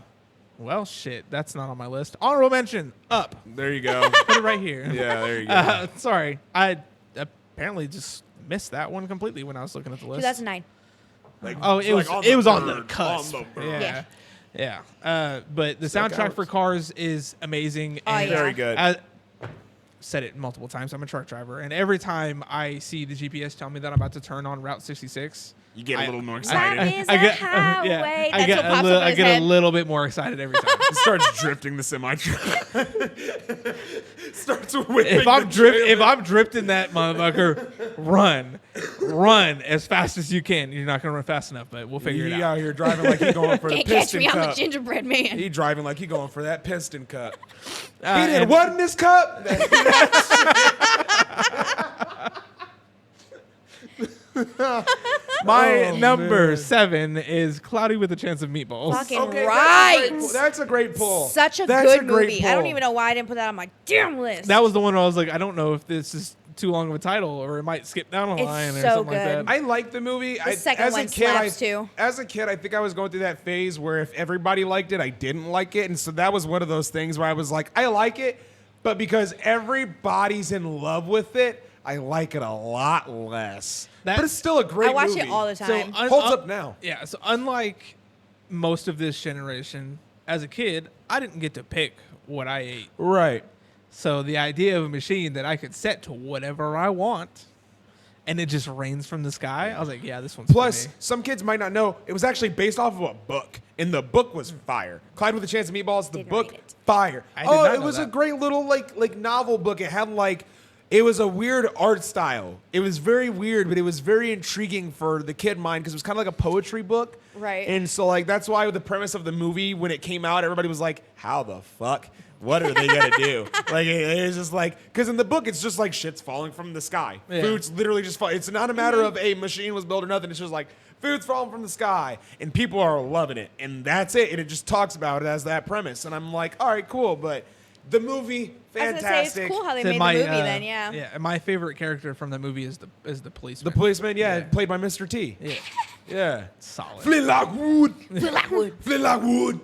Well, shit, that's not on my list. Honorable mention, Up. There you go. Put it right here. Yeah, there you go. Sorry, I apparently just missed that one completely when I was looking at the list. 2009. Like, Oh, it was like it was on the verge, cusp. on the verge. Yeah, Yeah. yeah. But the Still soundtrack counts. for Cars is amazing. Oh, and yeah. Very good. I said it multiple times. I'm a truck driver, and every time I see the GPS tell me that I'm about to turn on Route 66, You get a little more That excited. is a highway. I That's get what pops up in I his get head. a little bit more excited every time. It starts drifting the semi truck. Starts whipping. if I'm drifting that motherfucker, run as fast as you can. You're not gonna run fast enough, but we'll figure it He out. out here driving like he going for the Can't catch piston me. I'm a cup. gingerbread man. He driving like he going for that piston cup. He And- did what in this cup? My Oh, number man. 7 is Cloudy with a Chance of Meatballs. Fucking Okay, right. That's a great pull. Such a That's good great movie. I don't pull. even know why I didn't put that on my damn list. That was the one where I was like, I don't know if this is too long of a title or it might skip down a It's line or so something good. like that. I like the movie. The second one slaps, too. As a kid, I think I was going through that phase where if everybody liked it, I didn't like it, and so that was one of those things where I was like, I like it, but because everybody's in love with it, I like it a lot less. That- But it's still a great I watch movie. it all the time. Holds up now. Yeah, so unlike most of this generation, as a kid, I didn't get to pick what I ate. Right. So the idea of a machine that I could set to whatever I want and it just rains from the sky, I was like, yeah, this one's Plus, for me. some kids might not know, it was actually based off of a book, and the book was fire. Clyde with a Chance of Meatballs, the Didn't book, read it. fire. I did not It know was a that. great little like novel book. It had it was a weird art style. It was very weird, but it was very intriguing for the kid mind because it was kind of like a poetry book. Right. And so that's why the premise of the movie, when it came out, everybody was like, how the fuck? What are they gonna do? It was just because in the book it's just like shit's falling from the sky. Yeah. Food's literally just falling. It's not a matter of a machine was built or nothing. It's just like food's falling from the sky, and people are loving it, and that's it. And it just talks about it as that premise, and I'm like, all right, cool, but the movie, I was gonna say fantastic. it's cool how they Said made my, the movie. Then yeah. Yeah, and my favorite character from the movie is the policeman. The policeman, yeah, Yeah. played by Mr. T. Yeah, Yeah. solid. Flint like wood. Blackwood. Flint like wood.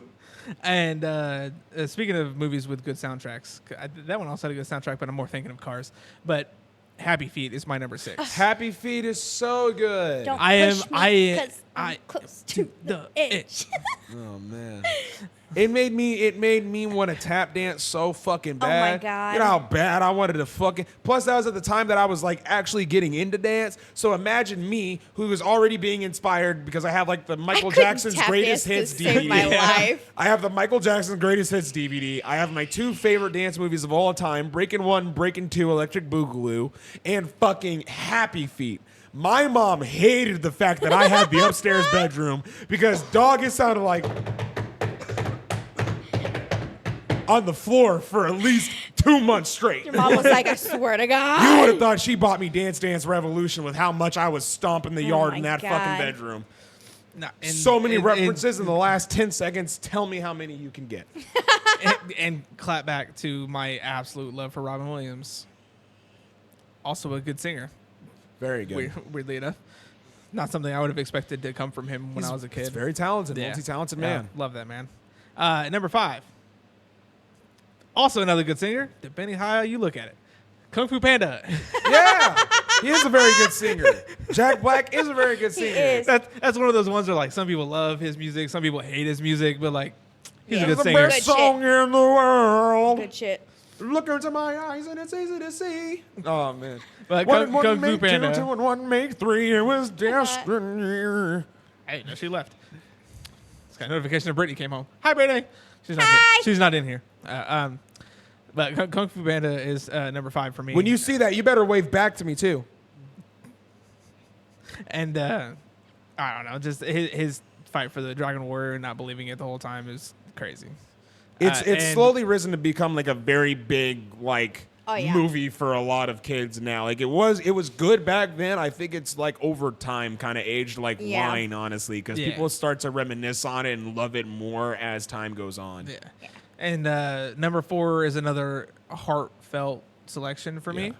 And speaking of movies with good soundtracks, that one also had a good soundtrack, but I'm more thinking of Cars. But Happy Feet is my number 6. Happy Feet is so good. Don't I am- push me, I- 'cause I'm I- close to the edge. Oh man. It made me want to tap dance so fucking Oh, my bad. God. You know how bad I wanted to fucking. Plus, that was at the time that I was actually getting into dance. So imagine me, who was already being inspired because I have the Michael couldn't Jackson's tap Greatest dance Hits to save DVD. my life. I have the Michael Jackson's Greatest Hits DVD. I have my 2 favorite dance movies of all time: Breaking 1, Breaking 2, Electric Boogaloo, and fucking Happy Feet. My mom hated the fact that I had the upstairs bedroom because dog, it sounded like on the floor for at least 2 months straight. Your mom was like, I swear to God. You would have thought she bought me Dance Dance Revolution with how much I was stomping the yard my in that God. fucking bedroom. No, So many references in the last 10 seconds. Tell me how many you can get. and clap back to my absolute love for Robin Williams. Also a good singer, Very good. weirdly enough. Not something I would have expected to come from him when I was a kid. He's very talented, Yeah. multi-talented Yeah, man. love that man. Number 5. Also another good singer, depending how you look at it. Kung Fu Panda. Yeah, he is a very good singer. Jack Black is a very good singer. is. That's one of those ones where some people love his music, some people hate his music, but he's Yeah. a He's good the singer. best Good song in the world. Good shit. Look into my eyes and it's easy to see. Oh man. But One Kung, and one Kung Fu make Panda. 2, 2 and 1 make 3. It was destiny. Hey, no, she left. Just got a notification that Brittany came home. Hi, Brittany. She's not. Hi. Here. She's not in here. But Kung Fu Panda is number 5 for me. When you see that, you better wave back to me too. And I don't know, just his fight for the Dragon Warrior and not believing it the whole time is crazy. It's And- slowly risen to become a very big Oh, yeah. movie for a lot of kids now. It was good back then. I think it's over time kind of aged like Yeah. wine, honestly, because Yeah. people start to reminisce on it and love it more as time goes on. Yeah. And number 4 is another heartfelt selection for me.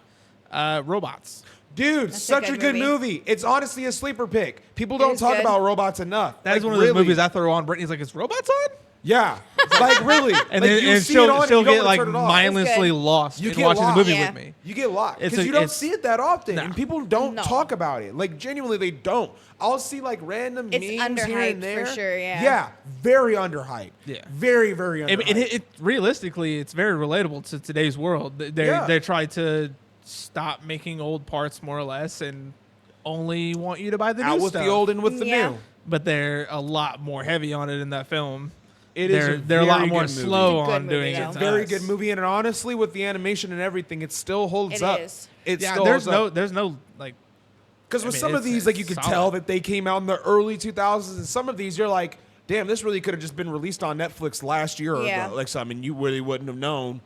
Robots. Dude, That's a such a good good movie. movie. It's honestly a sleeper pick. People don't is talk good. about robots enough. That is one of those movies I throw on. Brittany's like, "Is Robots on?" Yeah, like really. And like, then you and see it on, she'll and you get don't like turn it off. mindlessly good. lost You in get watching lost. the movie Yeah. with me. You get lost It's because a- you don't it's- see it that often, No. and people don't No. talk about it. Like genuinely, they don't. I'll see like random It's memes here underhyped and there. for sure, yeah. Yeah, very underhyped. Yeah. very underhyped. It realistically, it's very relatable to today's world. They try to stop making old parts more or less and only want you to buy the Out new with stuff. the old and with the Yeah. new. But they're a lot more heavy on it in that film. It is They're a lot very more good movie. slow It's a good on movie, doing though. it. to Very us. good movie, and honestly, with the animation and everything, it still holds It up. is. It Yeah, still there's holds up. no like. Because I with mean, some of it's- these, like you it's could solid. tell that they came out in the early 2000s, and some of these you're like, damn, this really could have just been released on Netflix last year or Yeah. ago. Like something you really wouldn't have known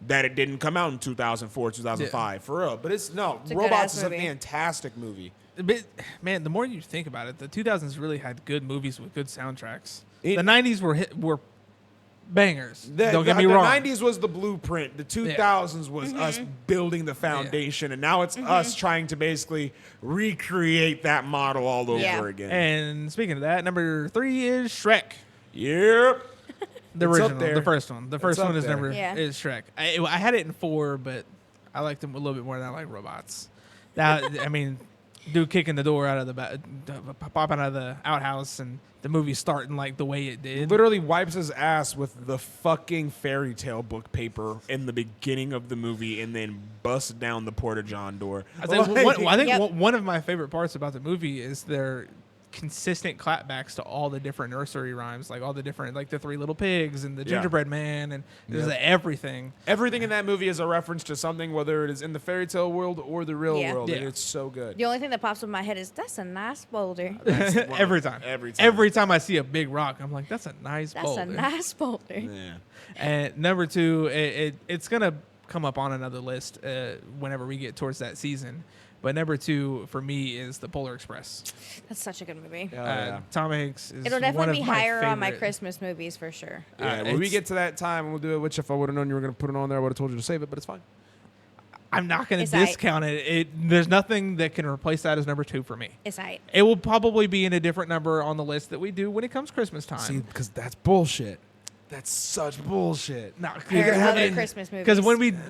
that it didn't come out in 2004, 2005 for real. But it's It's a Robots good-ass is a movie. fantastic movie. But man, the more you think about it, the 2000s really had good movies with good soundtracks. It- The 90s were bangers. The, Don't get me the wrong. 90s was the blueprint. The 2000s was us building the foundation, and now it's us trying to basically recreate that model all over Yeah. again. And speaking of that, number 3 is Shrek. Yep. The It's up original, there. the first one. The first up one is there. Yeah. is Shrek. I had it in 4, but I liked them a little bit more than I like Robots. That I mean, dude kicking the door out of popping out of the outhouse, and the movie starting like the way it did. Literally wipes his ass with the fucking fairy tale book paper in the beginning of the movie, and then busts down the Porta-John door. I think Yep. one of my favorite parts about the movie is their consistent clapbacks to all the different nursery rhymes, like all the different, like the Three Little Pigs and the Yeah. Gingerbread Man, and there's Yep. everything. Everything in that movie is a reference to something, whether it is in the fairy tale world or the real Yeah. world. And Yeah. it's so good. The only thing that pops up in my head is that's a nice boulder. Every time. Every time I see a big rock, I'm like, that's a nice That's boulder. a nice boulder. Yeah. And number 2, it's gonna come up on another list whenever we get towards that season. But number 2 for me is the Polar Express. That's such a good movie. Yeah. Tom Hanks is It'll one definitely of be my higher on my favorite- Christmas movies for sure. Yeah, when we it's- get to that time, we'll do it. Which if I would have known you were going to put it on there, I would have told you to save it, but it's fine. I'm not going It's to aight. discount it. There's nothing that can replace that as number 2 for me. It's aight. It will probably be in a different number on the list that we do when it comes Christmas time. See, because that's bullshit. That's such bullshit. No, There are have other it- Christmas movies. because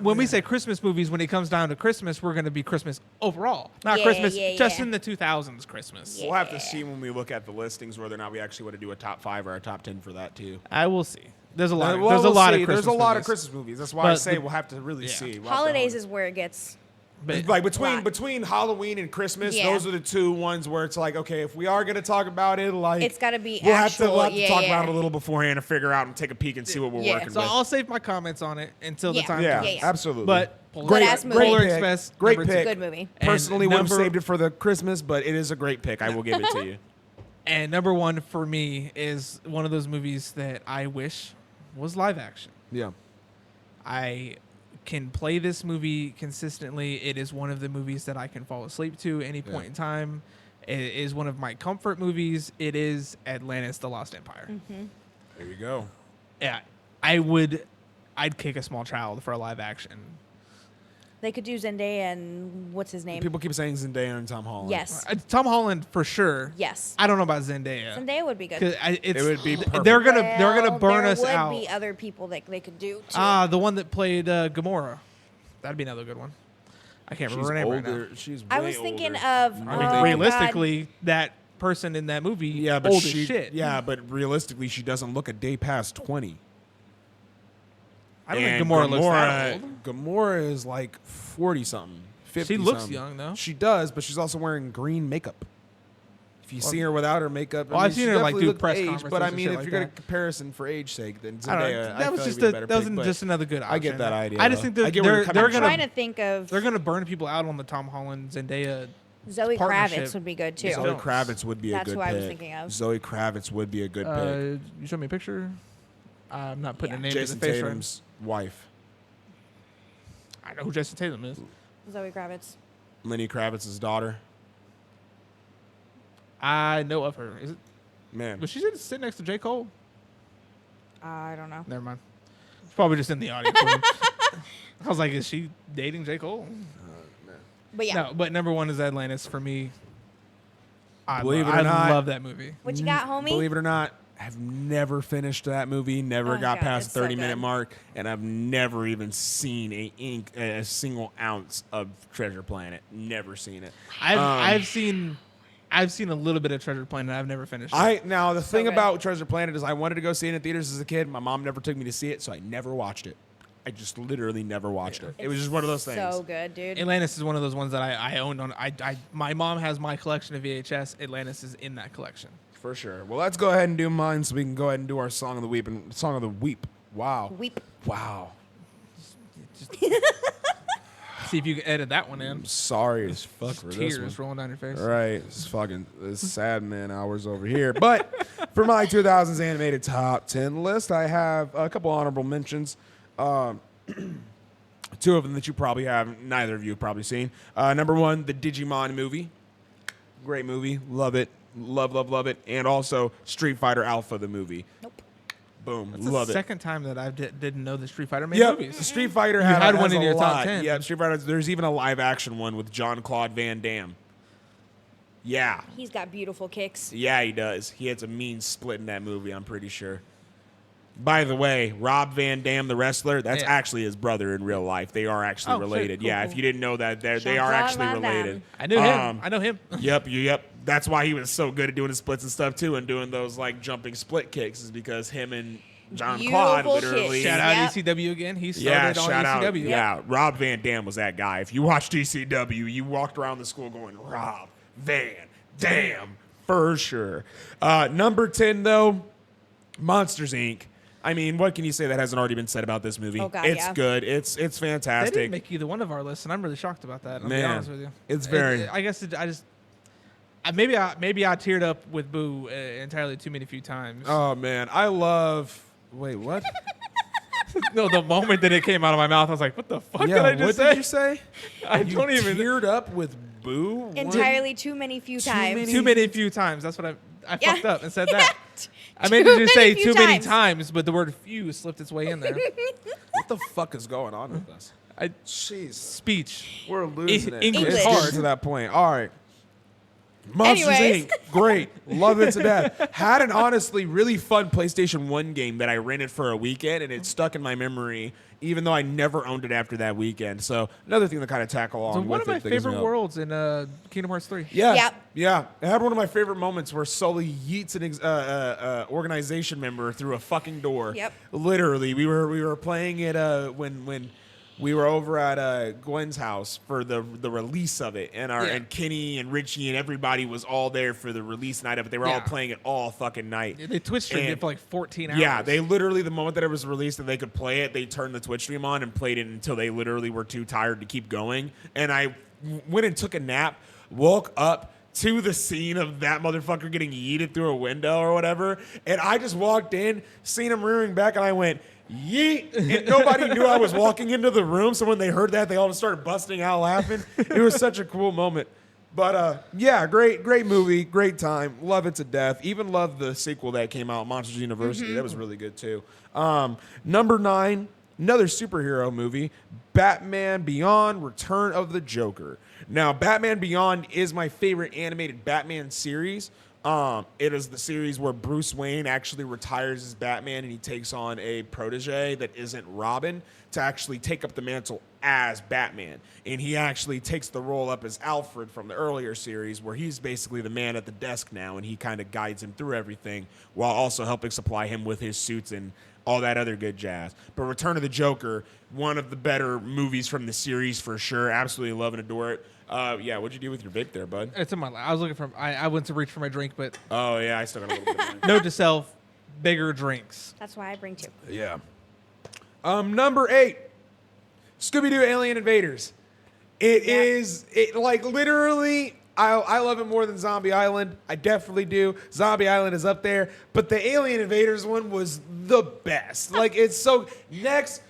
when we say Christmas movies, when it comes down to Christmas, we're going to be Christmas overall, not Yeah, Christmas yeah, just yeah. in the 2000s Christmas. We'll have to see when we look at the listings whether or not we actually want to do a top 5 or a top 10 for that too. I will see. There's a lot. Well, there's a we'll lot see. of Christmas. There's a lot of movies. Christmas movies. That's why I But say the- we'll have to really yeah. see. Holidays is where it gets. But like lot. between Halloween and Christmas, Yeah. those are the two ones where it's like, okay, if we are gonna talk about it, like It's gotta be we'll actual- have to yeah, talk yeah. about it a little beforehand to figure out and take a peek and see what we're Yeah. working so with. I'll save my comments on it until the Yeah. time Yeah, comes. absolutely. But Good-ass movie. Polar pick. Express, Great number two. pick. Good movie. And Personally, would have number- saved it for the Christmas, but it is a great pick. I will give it to you. And number 1 for me is one of those movies that I wish was live action. Yeah. I can play this movie consistently. It is one of the movies that I can fall asleep to any point Yeah. in time. It is one of my comfort movies. It is Atlantis: The Lost Empire. There you go. Yeah, I'd kick a small child for a live action. They could do Zendaya and what's his name? People keep saying Zendaya and Tom Holland. Yes. Tom Holland for sure. Yes. I don't know about Zendaya. Zendaya would be good. 'Cause it would be perfect. they're gonna Well, burn us There out. would be other people that they could do too. The one that played Gamora. That'd be another good one. I can't She's remember her name right now. older. She's way I was thinking older. of. I mean, oh, God. realistically, that person in that movie, Yeah, but old she, as shit. Yeah, but realistically, she doesn't look a day past 20. I don't think And Gamora looks that old. Gamora is like 40 something. 50 She looks something. young, though. She does, but she's also wearing green makeup. If you see her without her makeup, Well, I've seen she her, like, definitely do looked press age, conferences but I and mean, shit if like you're going to that. comparison for age sake, then I don't know. Zendaya, That was feel just like would be a better pick, but just another good option. I get that idea. I just though. think I get where you're they're coming from. trying to think of they're gonna burn people out on the Tom Holland Zendaya. Zoe partnership. Kravitz would be good too. Yeah. Zoe films. Kravitz would be a That's good who pick. I was thinking of. Zoe Kravitz would be a good pick. You show me a picture. I'm not putting Yeah. a name Jason to the face Tatum's wife, right. I know who Jason Tatum is. Zoe Kravitz. Lenny Kravitz's daughter. I know of her. Is it? Man, Was she sitting next to J. Cole? I don't know. Never mind. She's probably just in the audience. with him. I was like, is she dating J. Cole? But yeah, No, but number one is Atlantis for me. Believe it or not, I love that movie. what you got, homie? Believe it or not, I've never finished that movie. Never Oh, got God, past it's the so 30-minute good. mark, and I've never even seen a single ounce of Treasure Planet. Never seen it. I've seen a little bit of Treasure Planet. I've never finished it. Now the thing good. about Treasure Planet is I wanted to go see it in theaters as a kid. My mom never took me to see it, so I never watched it. I just literally never watched it. It was just one of those things. So good, dude. Atlantis is one of those ones that I owned on. My mom has my collection of VHS. Atlantis is in that collection. For sure. Well, let's go ahead and do mine so we can go ahead and do our Song of the Weep. And Song of the Weep. Wow. Weep. Wow. See if you can edit that one in. I'm sorry as fuck for this one. Tears rolling down your face. Right. It's sad man hours over here. But for my 2000s animated top 10 list, I have a couple honorable mentions. Two of them that you probably have, neither of you have probably seen. Number one, the Digimon movie. Great movie. Love it. Love it. And also Street Fighter Alpha, the movie. Nope. Boom. That's Love the it. second time that I didn't know the Street Fighter made Yep. movies. Street Fighter had has one in a your top lot. 10. Yeah, Street Fighter. There's even a live action one with Jean-Claude Van Damme. Yeah. He's got beautiful kicks. Yeah, he does. He had some mean split in that movie, I'm pretty sure. By the way, Rob Van Dam, the wrestler, that's Yeah. actually his brother in real life. They are actually Oh, shit. related. Cool, Yeah, cool. if you didn't know that, they are Jean-Claude actually Van Damme. related. I knew him. I know him. Yep. That's why he was so good at doing his splits and stuff too, and doing those like jumping split kicks, is because him and Jean-Claude Beautiful literally. kicks. Shout out Yep. ECW again. He Yeah, started on shout out. ECW. Yeah, Rob Van Dam was that guy. If you watched ECW, you walked around the school going, Rob Van Dam, for sure. Number 10, though, Monsters, Inc. I mean, what can you say that hasn't already been said about this movie? Oh, God, it's yeah. good. It's They fantastic. didn't make either one of our lists, and I'm really shocked about that. I'll be Man, honest with you. it's very- I guess maybe I teared up with Boo entirely too many few times. Oh, man. I love. Wait, what? No, the moment that it came out of my mouth, I was like, "What the fuck Yeah, did I just what say?" did you say? I don't You even. teared up with Boo? What? Entirely too many few times. Too many few times. That's what I Yeah. fucked up and said Yeah. that. I meant Too to just many say few too many times. times, but the word "few" slipped its way in there. What the fuck is going on with us? I Jeez. speech. We're losing it. English It's hard. getting to that point. All right. Monsters, Anyways. Inc. Great. Love it to death. Had an honestly really fun PlayStation 1 game that I rented for a weekend, and it stuck in my memory, even though I never owned it after that weekend. So another thing to kind of tackle along So with one of it my that gives me favorite hope. worlds in Kingdom Hearts 3. Yeah, Yep. yeah. I had one of my favorite moments where Sully yeets an organization member through a fucking door. Yep. Literally, we were playing it when we were over at Gwen's house for the release of it, and and Kenny and Richie and everybody was all there for the release night of it. They were all Yeah. playing it all fucking night. They Twitch streamed And- it for like 14 hours. Yeah, they literally, the moment that it was released and they could play it, they turned the Twitch stream on and played it until they literally were too tired to keep going. And I went and took a nap, woke up to the scene of that motherfucker getting yeeted through a window or whatever. And I just walked in, seen him rearing back, and I went, yeet. And nobody knew I was walking into the room. So when they heard that, they all just started busting out laughing. It was such a cool moment. But yeah, great movie, great time. Love it to death. Even love the sequel that came out, Monsters University. That was really good too. Number 9, another superhero movie, Batman Beyond: Return of the Joker. Now, Batman Beyond is my favorite animated Batman series. It is the series where Bruce Wayne actually retires as Batman and he takes on a protege that isn't Robin to actually take up the mantle as Batman. And he actually takes the role up as Alfred from the earlier series, where he's basically the man at the desk now, and he kind of guides him through everything while also helping supply him with his suits and all that other good jazz. But Return of the Joker, one of the better movies from the series for sure. Absolutely love and adore it. Yeah, what'd you do with your vape there, bud? It's in my. I was looking for. I went to reach for my drink, but Oh, yeah, I still got a little bit of mine. note to self: bigger drinks. That's why I bring 2. Yeah. Number 8, Scooby-Doo Alien Invaders. It is like literally, I love it more than Zombie Island. I definitely do. Zombie Island is up there, but the Alien Invaders one was the best. Like, it's so next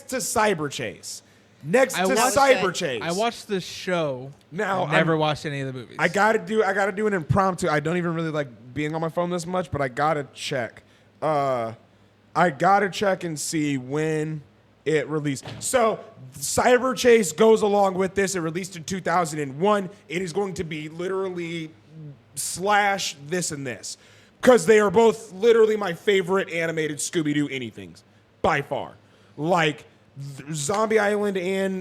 to Cyber Chase. Next to watched- Cyber Chase. I watched the show. Now, never watched any of the movies. I gotta do an impromptu. I don't even really like being on my phone this much, but I gotta check. I gotta check and see when it released. So Cyber Chase goes along with this. It released in 2001. It is going to be literally slash this and this, because they are both literally my favorite animated Scooby-Doo anythings by far. Like Zombie Island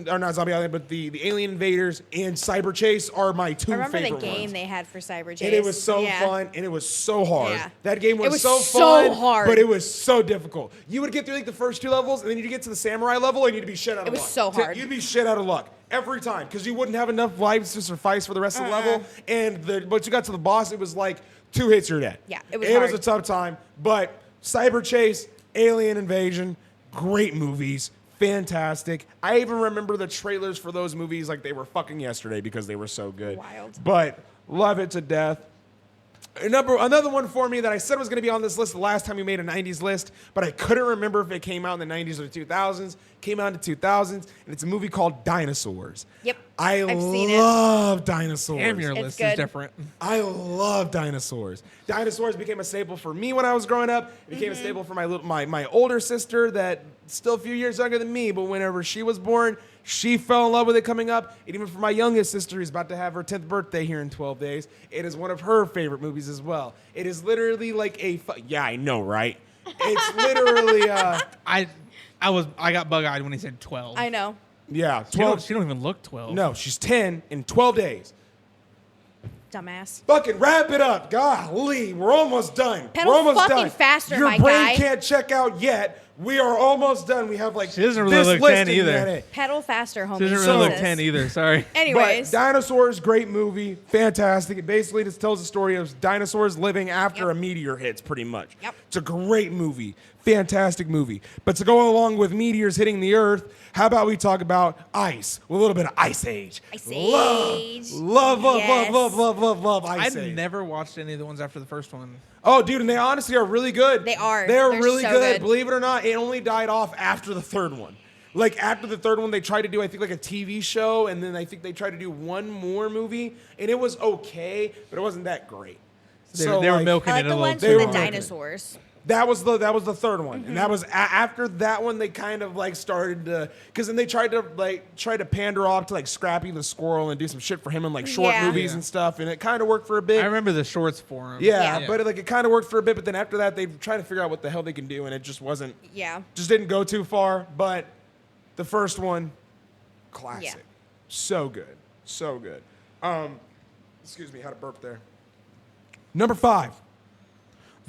or not Zombie Island, but the Alien Invaders and Cyber Chase are my two favorite ones. I remember the game they had for Cyber Chase. And it was so fun, and it was so hard. Yeah. That game was so fun, hard. but it was so difficult. You would get through like the first 2 levels, and then you'd get to the samurai level, and you'd be shit out of luck. It was so hard. You'd be shit out of luck every time, because you wouldn't have enough lives to suffice for the rest of the level. And once you got to the boss, it was like 2 hits, you're dead. Yeah, it was It hard. was a tough time, but Cyber Chase, Alien Invasion, great movies. Fantastic. I even remember the trailers for those movies like they were fucking yesterday because they were so good. Wild. But love it to death. Another one for me that I said was going to be on this list the last time we made a 90s list, but I couldn't remember if it came out in the 90s or the 2000s. Came out in the 2000s, and it's a movie called Dinosaurs. Yep. I've seen it. love Dinosaurs. Damn, your It's list good. is different. I love dinosaurs. Dinosaurs became a staple for me when I was growing up. It became a Mm-hmm. staple for my older sister that still a few years younger than me, but whenever she was born, she fell in love with it coming up. And even for my youngest sister, who's about to have her 10th birthday here in 12 days, it is one of her favorite movies as well. It is literally like yeah, I know, right? It's literally I got bug-eyed when he said 12. I know. yeah, She don't, 12. she don't even look 12. No, she's 10 in 12 days. Dumbass. Fucking wrap it up. Golly, we're almost done. Pedal we're almost fucking done. faster, Your my brain guy. can't check out yet. We are almost done. We have like She doesn't really this look list 10 in either. minute. Pedal faster, homie. She doesn't really look Jesus. 10 either. Sorry. Anyways. But Dinosaurs, great movie, fantastic. It basically just tells the story of dinosaurs living after Yep. a meteor hits, pretty much. Yep. It's a great movie, fantastic movie. But to go along with meteors hitting the Earth, how about we talk about ice? A little bit of Ice Age. Ice Love, Age. love, love, Yes. love Ice I Age. never watched any of the ones after the first one. Oh, dude, and they honestly are really good. They are. They're They're really so good. good. Believe it or not, it only died off after the third one. Like, after the third one, they tried to do, I think, like a TV show, and then I think they tried to do one more movie, and it was okay, but it wasn't that great. They were like, milking I like it a the little ones too with the were hard. dinosaurs. That was the third one, Mm-hmm. and that was after that one. They kind of like started to, because then they tried to pander off to like Scrappy the squirrel and do some shit for him in like short Yeah. movies Yeah. and stuff, and it kind of worked for a bit. I remember the shorts for him. Yeah, Yeah. but it kind of worked for a bit. But then after that, they tried to figure out what the hell they can do, and it just wasn't. Yeah. Just didn't go too far. But the first one, classic, Yeah. so good, so good. Excuse me, had a burp there. Number 5,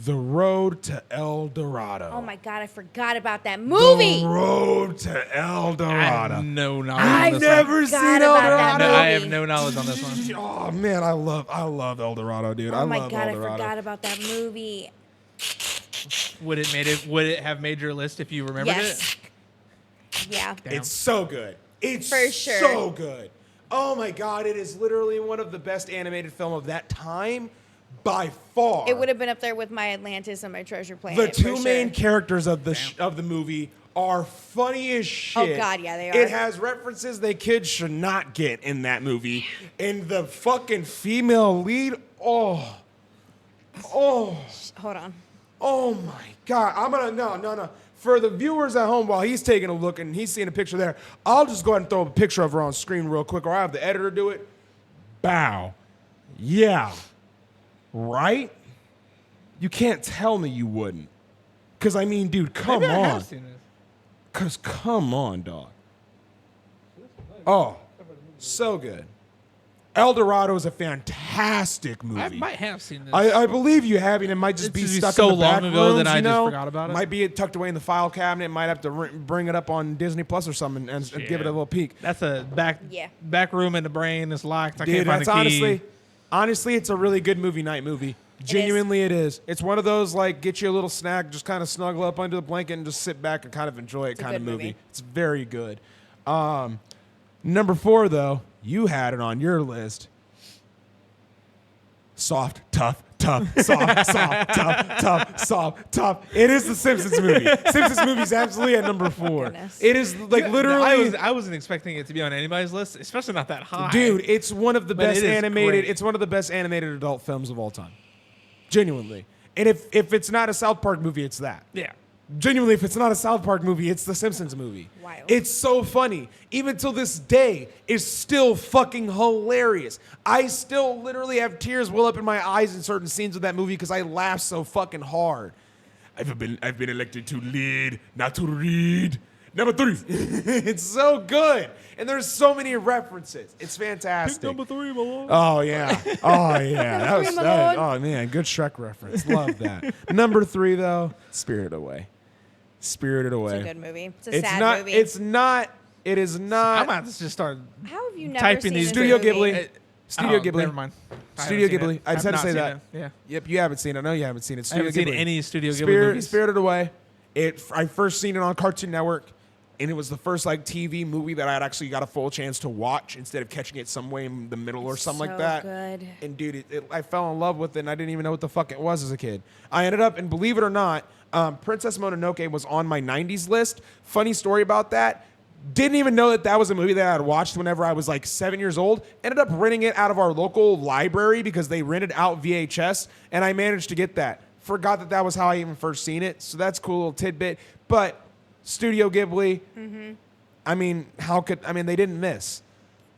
The Road to El Dorado. Oh my God, I forgot about that movie. The Road to El I Dorado. have no knowledge. I've on this never one. seen Forgot El about that Dorado. No, I have movie. no knowledge on this one. Oh man, I love El Dorado, dude. I Oh my love God, El I Dorado. forgot about that movie. Would it have made your list if you remembered Yes. Yeah. it? Damn. It's so good. It's For sure. so good. Oh my God, it is literally one of the best animated film of that time by far. It would have been up there with my Atlantis and my Treasure Planet. The two for main sure. characters of the movie are funny as shit. Oh, God, yeah, they are. It has references they kids should not get in that movie. And the fucking female lead, oh, Hold on. oh my God. I'm gonna no. For the viewers at home, while he's taking a look and he's seeing a picture there, I'll just go ahead and throw a picture of her on screen real quick, or I have the editor do it. Bow. Yeah. Right? You can't tell me you wouldn't. Because, I mean, dude, come Maybe I have on. seen this. Because, come on, dog. Oh, so good. El Dorado is a fantastic movie. I might have seen this. I believe you have, and it might just It's be just stuck so in the back long ago rooms, that I you just know? forgot about it. Might be tucked away in the file cabinet. Might have to bring it up on Disney Plus or something and give it a Shit. little peek. That's a Yeah. back room in the brain is locked. I Dude, can't find that's the key. honestly, it's a really good movie night movie. Genuinely, it is. It's one of those like get you a little snack, just kind of snuggle up under the blanket and just sit back and kind of enjoy it a kind of good movie. movie. It's very good. Number 4 though, you had it on your list. Soft, tough, soft. It is the Simpsons movie. Simpsons movie is absolutely at number 4. Goodness. It is like literally. I wasn't expecting it to be on anybody's list, especially not that high. Dude, it's one of the But best it is animated. great. It's one of the best animated adult films of all time. Genuinely. And if it's not a South Park movie, it's that. Yeah. Genuinely, if it's not a South Park movie, it's the Simpsons movie. Wild. It's so funny. Even till this day, it's still fucking hilarious. I still literally have tears well up in my eyes in certain scenes of that movie because I laugh so fucking hard. I've been elected to lead, not to read. Number 3. It's so good. And there's so many references. It's fantastic. Number 3, my lord. Oh, yeah. Oh, yeah. That was, Number 3, my lord. oh, man. Good Shrek reference. Love that. Number 3, though, Spirited Away. Spirited Away. It's a good movie. It's a sad not, movie. It is not. I'm about to just start. How have you never typing seen these this Studio movie? Ghibli. Studio Oh, Ghibli. Never mind. Studio haven't seen Ghibli. it. I just I've had to say not that. seen it. Yeah. Yep, you haven't seen it. I know you haven't seen it. I Studio haven't seen Ghibli. any Studio Ghibli movies. Spirited Away. I first seen it on Cartoon Network, and it was the first like TV movie that I had actually got a full chance to watch instead of catching it some way in the middle or something like So that. good. And dude, I fell in love with it, and I didn't even know what the fuck it was as a kid. I ended up, and believe it or not, Princess Mononoke was on my 90s list. Funny story about that. Didn't even know that was a movie that I had watched whenever I was like 7 years old. Ended up renting it out of our local library because they rented out VHS, and I managed to get that. Forgot that was how I even first seen it, so that's a cool little tidbit. But Studio Ghibli, I mean, they didn't miss.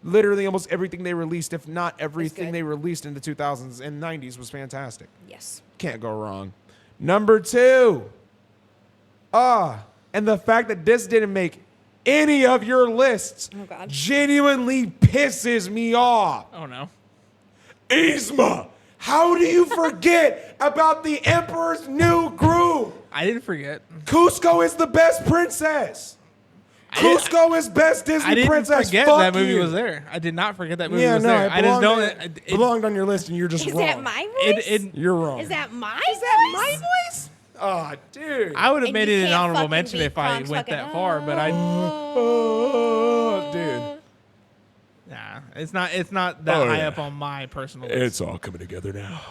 Literally almost everything they released, if not everything good. they released in the 2000s and 90s was fantastic. Yes. Can't go wrong. Number 2. And the fact that this didn't make any of your lists Oh, God. genuinely pisses me off. Oh no. Yzma, how do you forget about the Emperor's New Groove? I didn't forget. Cusco is the best princess. Cusco is best Disney I didn't princess. forget Fuck that movie you. was there. I did not forget that movie Yeah, was no, there. it I just know belonged, that it belonged on your list, and you're just Is wrong. that my voice? You're wrong. Is that my Is that my voice? Oh, dude. I would have And made you it an can't honorable fucking mention beat if I Kronk's went fucking, that far, but I. Oh, dude. Nah, it's not that Oh, high yeah. up on my personal list. It's all coming together now.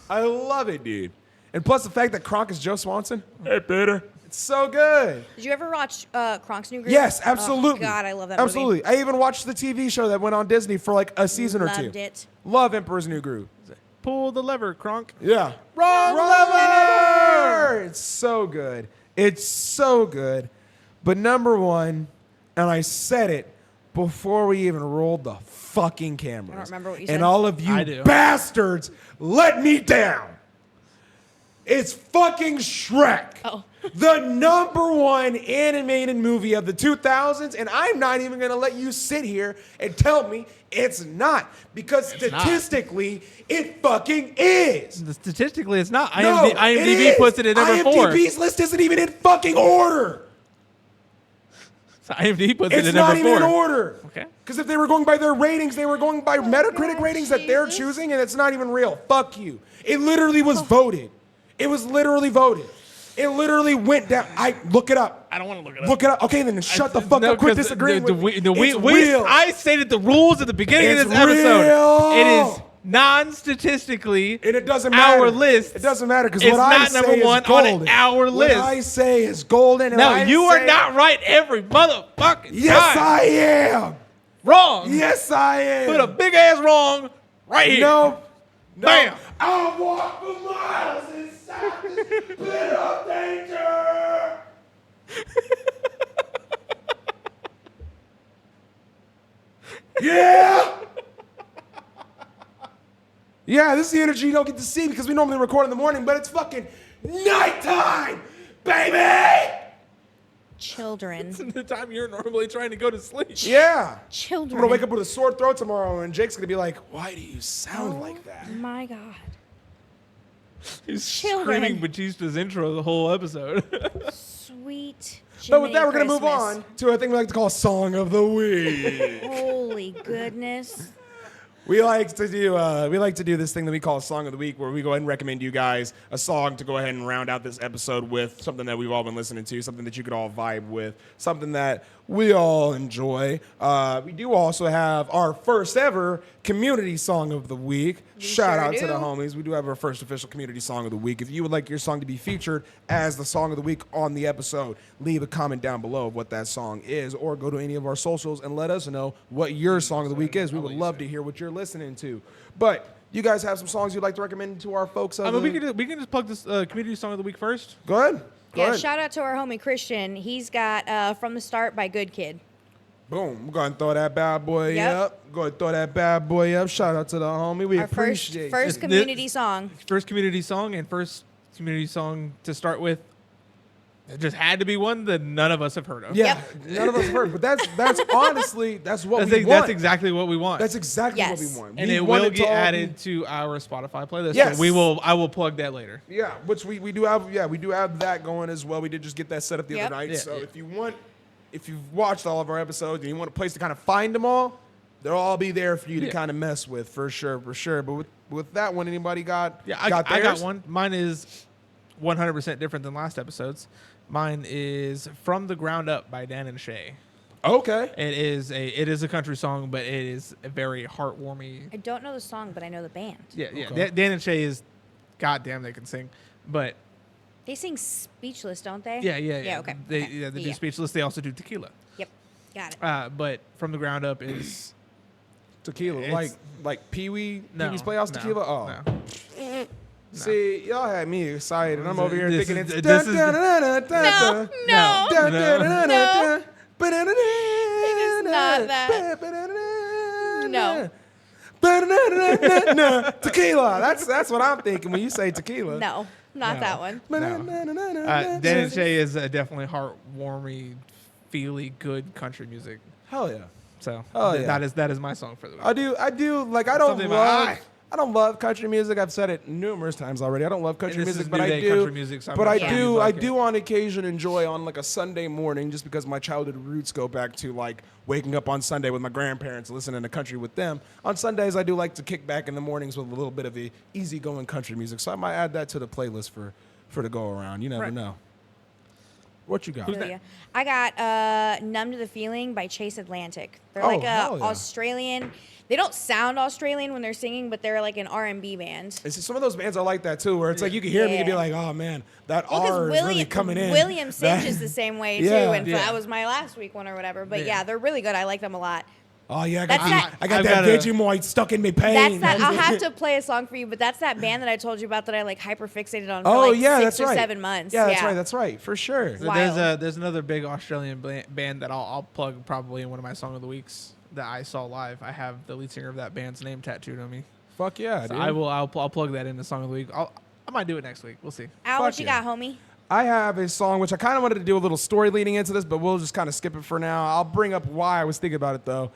I love it, dude. And plus the fact that Kronk is Joe Swanson. Hey, Peter. It's so good. Did you ever watch Kronk's New Groove? Yes, absolutely. Oh, God, I love that absolutely. movie. I even watched the TV show that went on Disney for like a season or two. Loved it. Love Emperor's New Groove. Pull the lever, Kronk. Yeah. Wrong lever! It's so good. It's so good. But number 1, and I said it before we even rolled the fucking cameras. I don't remember what you And said. all of you I do. bastards let me down. It's fucking Shrek. Oh. The number 1 animated movie of the 2000s, and I'm not even going to let you sit here and tell me it's not, because statistically, it fucking is. Statistically, it's not. No, IMDb puts it at number 4. IMDb's list isn't even in fucking order. So IMDb puts it It's at not number even 4. in order. Okay. Because if they were going by their ratings, they were going by Metacritic God, ratings that they're Jesus. choosing, and it's not even real. Fuck you. It literally was voted. It was literally voted. It literally went down. Look it up. I don't want to look it up. Look it up. Okay, then shut the fuck No, up. Quit 'cause disagreeing with me. It's we- real. I stated the rules at the beginning It's of this episode. real. It is non-statistically And it doesn't matter. our list. It doesn't matter because It's what I not say number is 1 golden. on our What list. I say is golden. and No, I you are say- not right every motherfucking Yes, time. I am. Wrong. Yes, I am. Put a big ass wrong right here. No. Bam. I'll walk for miles inside this pit of danger. Yeah. Yeah, this is the energy you don't get to see because we normally record in the morning, but it's fucking nighttime, baby. Children. The time you're normally trying to go to sleep. Yeah. I'm Children. gonna wake up with a sore throat tomorrow, and Jake's gonna be like, "Why do you sound like that?" My God. He's Children. screaming Batista's intro the whole episode. Sweet. But with that, we're Jiminy gonna move Christmas. on to a thing we like to call Song of the Week. Holy goodness. We like to do this thing that we call Song of the Week, where we go ahead and recommend you guys a song to go ahead and round out this episode with, something that we've all been listening to, something that you could all vibe with, something that we all enjoy. We do also have our first ever community song of the week. Shout sure out to do. the homies. We do have our first official community song of the week. If you would like your song to be featured as the song of the week on the episode, leave a comment down below of what that song is, or go to any of our socials and let us know what your song of the week is. We would love to hear what you're listening to. But you guys have some songs you'd like to recommend to our folks? I mean, we can just plug this community song of the week first. Go ahead. Go Yeah, ahead. shout out to our homie Christian. He's got From the Start by Good Kid. Boom. We're going to throw that bad boy Yep. up. Go ahead and throw that bad boy up. Shout out to the homie. We Our appreciate first This- community song. First community song and first community song to start with. It just had to be one that none of us have heard of. Yeah, none of us heard, but that's honestly that's what That's, we want. that's exactly what we want. That's exactly what Yes. we want. and We it want will to get all added be- to our Spotify playlist. Yes. So I will plug that later. Yeah, which we do have. Yeah, we do have that going as well. We did just get that set up the Yep. other night. Yeah, So yeah. if you've watched all of our episodes and you want a place to kind of find them all, they'll all be there for you to Yeah. kind of mess with for sure. But with that one, anybody got? Yeah, got I got theirs? one. Mine is 100% different than last episode's. Mine is From the Ground Up by Dan and Shay. Okay. It is a country song, but it is a very heartwarming. I don't know the song, but I know the band. Yeah, yeah. Okay. Dan and Shay is, goddamn, they can sing. But They sing Speechless, don't they? yeah. Yeah, okay. They okay. yeah, they do Speechless. They also do Tequila. Yep. Got it. But From the Ground Up is Tequila, It's- like Pee-wee's no, Playhouse no, Tequila. Oh, no. see, y'all had me excited. I'm over here This thinking is- it's this is- No, no. no. It is not that. No. Tequila. That's what I'm thinking when you say tequila. No, not No. that one. Dan and Shay is definitely heartwarming, feely, good country music. Hell yeah. So Oh, yeah. that is my song for the week. I do. Like I Something about I don't love country music. I've said it numerous times already. I don't love country this music, is but new I day do. country music, so I'm But not I sure do. you'd I like do it. on occasion enjoy on like a Sunday morning, just because my childhood roots go back to like waking up on Sunday with my grandparents, listening to country with them. On Sundays, I do like to kick back in the mornings with a little bit of the easygoing country music. So I might add that to the playlist for the go around. You never Right. know. What you got? Who's Feel that? ya. I got Numb to the Feeling by Chase Atlantic. They're Oh, like a hell yeah. Australian. They don't sound Australian when they're singing, but they're like an R&B band. And see, some of those bands are like that too, where it's like you can hear me and be Yeah. like, "Oh man, that Well, R is really coming in." William That- Cinch is the same way Yeah. too, and Yeah. that was my last week one or whatever. But Yeah. yeah, they're really good. I like them a lot. Oh yeah, I That's got, that- I got I've that got a- Vegemite stuck in me pain. That's that. I'll have to play a song for you, but that's that band that I told you about that I like hyperfixated on for Oh like yeah, 6 that's or right. 7 months. Yeah, that's right. That's right. For sure. Wild. There's another big Australian band that I'll plug probably in one of my song of the weeks that I saw live. I have the lead singer of that band's name tattooed on me. Fuck yeah, So dude. I'll plug that in the song of the week. I might do it next week. We'll see. Al, what Fuck you yeah. got, homie? I have a song which I kind of wanted to do a little story leading into this, but we'll just kind of skip it for now. I'll bring up why I was thinking about it though.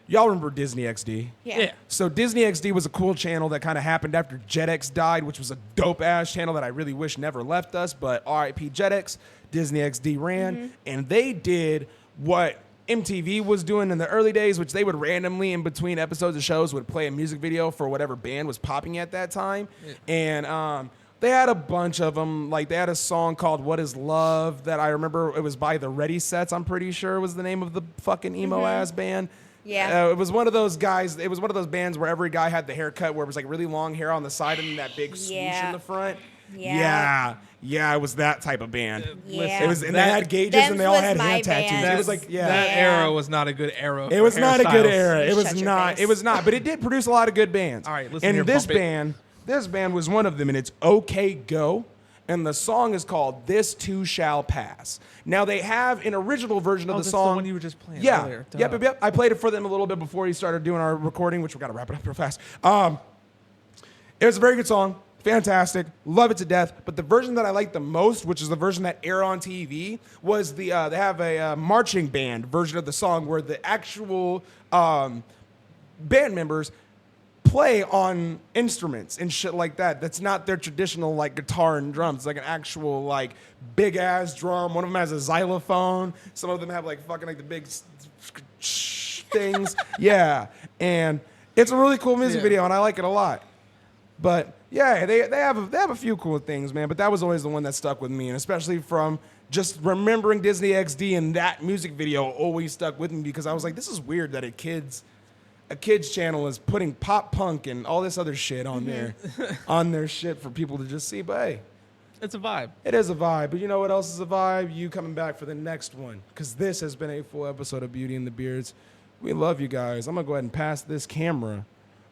Y'all remember Disney XD? Yeah. So Disney XD was a cool channel that kind of happened after JetX died, which was a dope ass channel that I really wish never left us. But RIP JetX, Disney XD ran, and they did what MTV was doing in the early days, which they would randomly in between episodes of shows would play a music video for whatever band was popping at that time, and they had a bunch of them. Like they had a song called "What Is Love" that I remember. It was by the Ready Sets. I'm pretty sure was the name of the fucking emo ass band. Yeah. It was one of those guys. It was one of those bands where every guy had the haircut where it was like really long hair on the side and then that big swoosh Yeah. in the front. Yeah. Yeah, it was that type of band. Yeah. It was, and they had gauges and they all Them's had was hair my tattoos. band. It was like, yeah. That Yeah. era was not a good era. It for was not a good hairstyles. era. It You was shut your not. face. It was not. But it did produce a lot of good bands. All right, listen and here, this bump it. band was one of them, and it's OK Go. And the song is called "This Too Shall Pass." Now they have an original version of Oh, the that's song. the one you were just playing Yeah. earlier. Duh. Yep. I played it for them a little bit before he started doing our recording, which we got to wrap it up real fast. It was a very good song. Fantastic. Love it to death. But the version that I like the most, which is the version that aired on TV, was they have a marching band version of the song where the actual band members play on instruments and shit like that. That's not their traditional like guitar and drums. It's like an actual like big ass drum. One of them has a xylophone. Some of them have like fucking like the big things. Yeah. And it's a really cool music Yeah. video and I like it a lot. But yeah, they have a few cool things, man. But that was always the one that stuck with me, and especially from just remembering Disney XD and that music video always stuck with me because I was like, this is weird that a kids channel is putting pop punk and all this other shit on their shit for people to just see. But hey, It's a vibe. it is a vibe. But you know what else is a vibe? You coming back for the next one because this has been a full episode of Beauty and the Beards. We love you guys. I'm gonna go ahead and pass this camera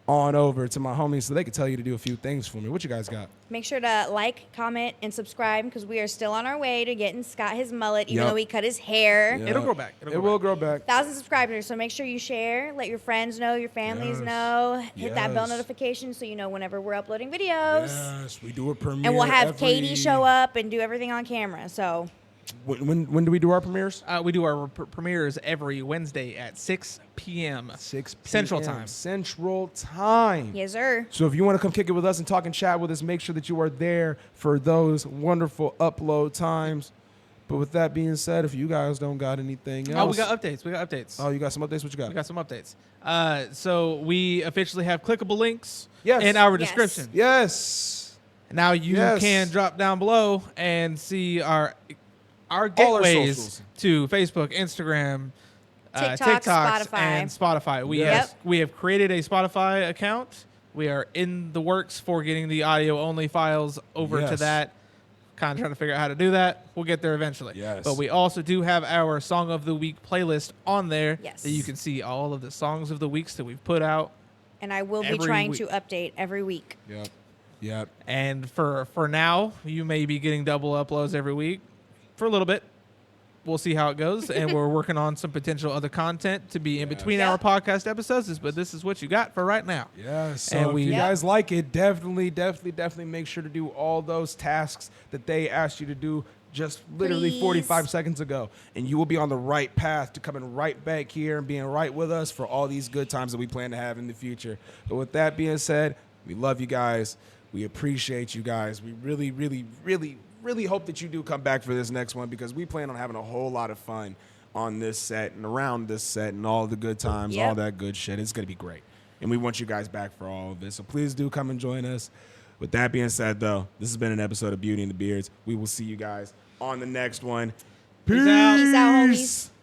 on over to my homies so they can tell you to do a few things for me. What you guys got? Make sure to like, comment, and subscribe because we are still on our way to getting Scott his mullet, even Yep. though he cut his hair. Yep. It'll grow back. It will grow back. 1,000 subscribers, so make sure you share, let your friends know, your families Yes. know, hit that bell Yes. notification so you know whenever we're uploading videos. Yes, we do a premiere. And we'll have Katie show up and do everything on camera. So When do we do our premieres? We do our premieres every Wednesday at 6 p.m. 6 p.m. Central Time. Central Time. yes, sir. So if you want to come kick it with us and talk and chat with us, make sure that you are there for those wonderful upload times. But with that being said, if you guys don't got anything else. Oh, we got updates. Oh, you got some updates? What you got? We got some updates. So we officially have clickable links Yes. in our Yes. description. Yes. Now you Yes. can drop down below and see our All our gateways socials. to Facebook, Instagram, TikTok, TikToks, Spotify. and Spotify. Yes. We have created a Spotify account. We are in the works for getting the audio only files over to Yes. that. Kind of trying to figure out how to do that. We'll get there eventually. Yes. But we also do have our Song of the Week playlist on there Yes. that you can see all of the songs of the weeks that we've put out. And I will be Every trying week. to update every week. Yep. Yep. And for now, you may be getting double uploads every week for a little bit. We'll see how it goes. And we're working on some potential other content to be in between our Yep. podcast episodes. But this is what you got for right now. Yeah, so And if we- you Yep. guys like it, definitely make sure to do all those tasks that they asked you to do just literally Please. 45 seconds ago. And you will be on the right path to coming right back here and being right with us for all these good times that we plan to have in the future. But with that being said, we love you guys. We appreciate you guys. We really, really, really, really hope that you do come back for this next one because we plan on having a whole lot of fun on this set and around this set and all the good times, Yep. all that good shit. It's going to be great. And we want you guys back for all of this. So please do come and join us. With that being said, though, this has been an episode of Beauty and the Beards. We will see you guys on the next one. Peace out. Peace out, homies.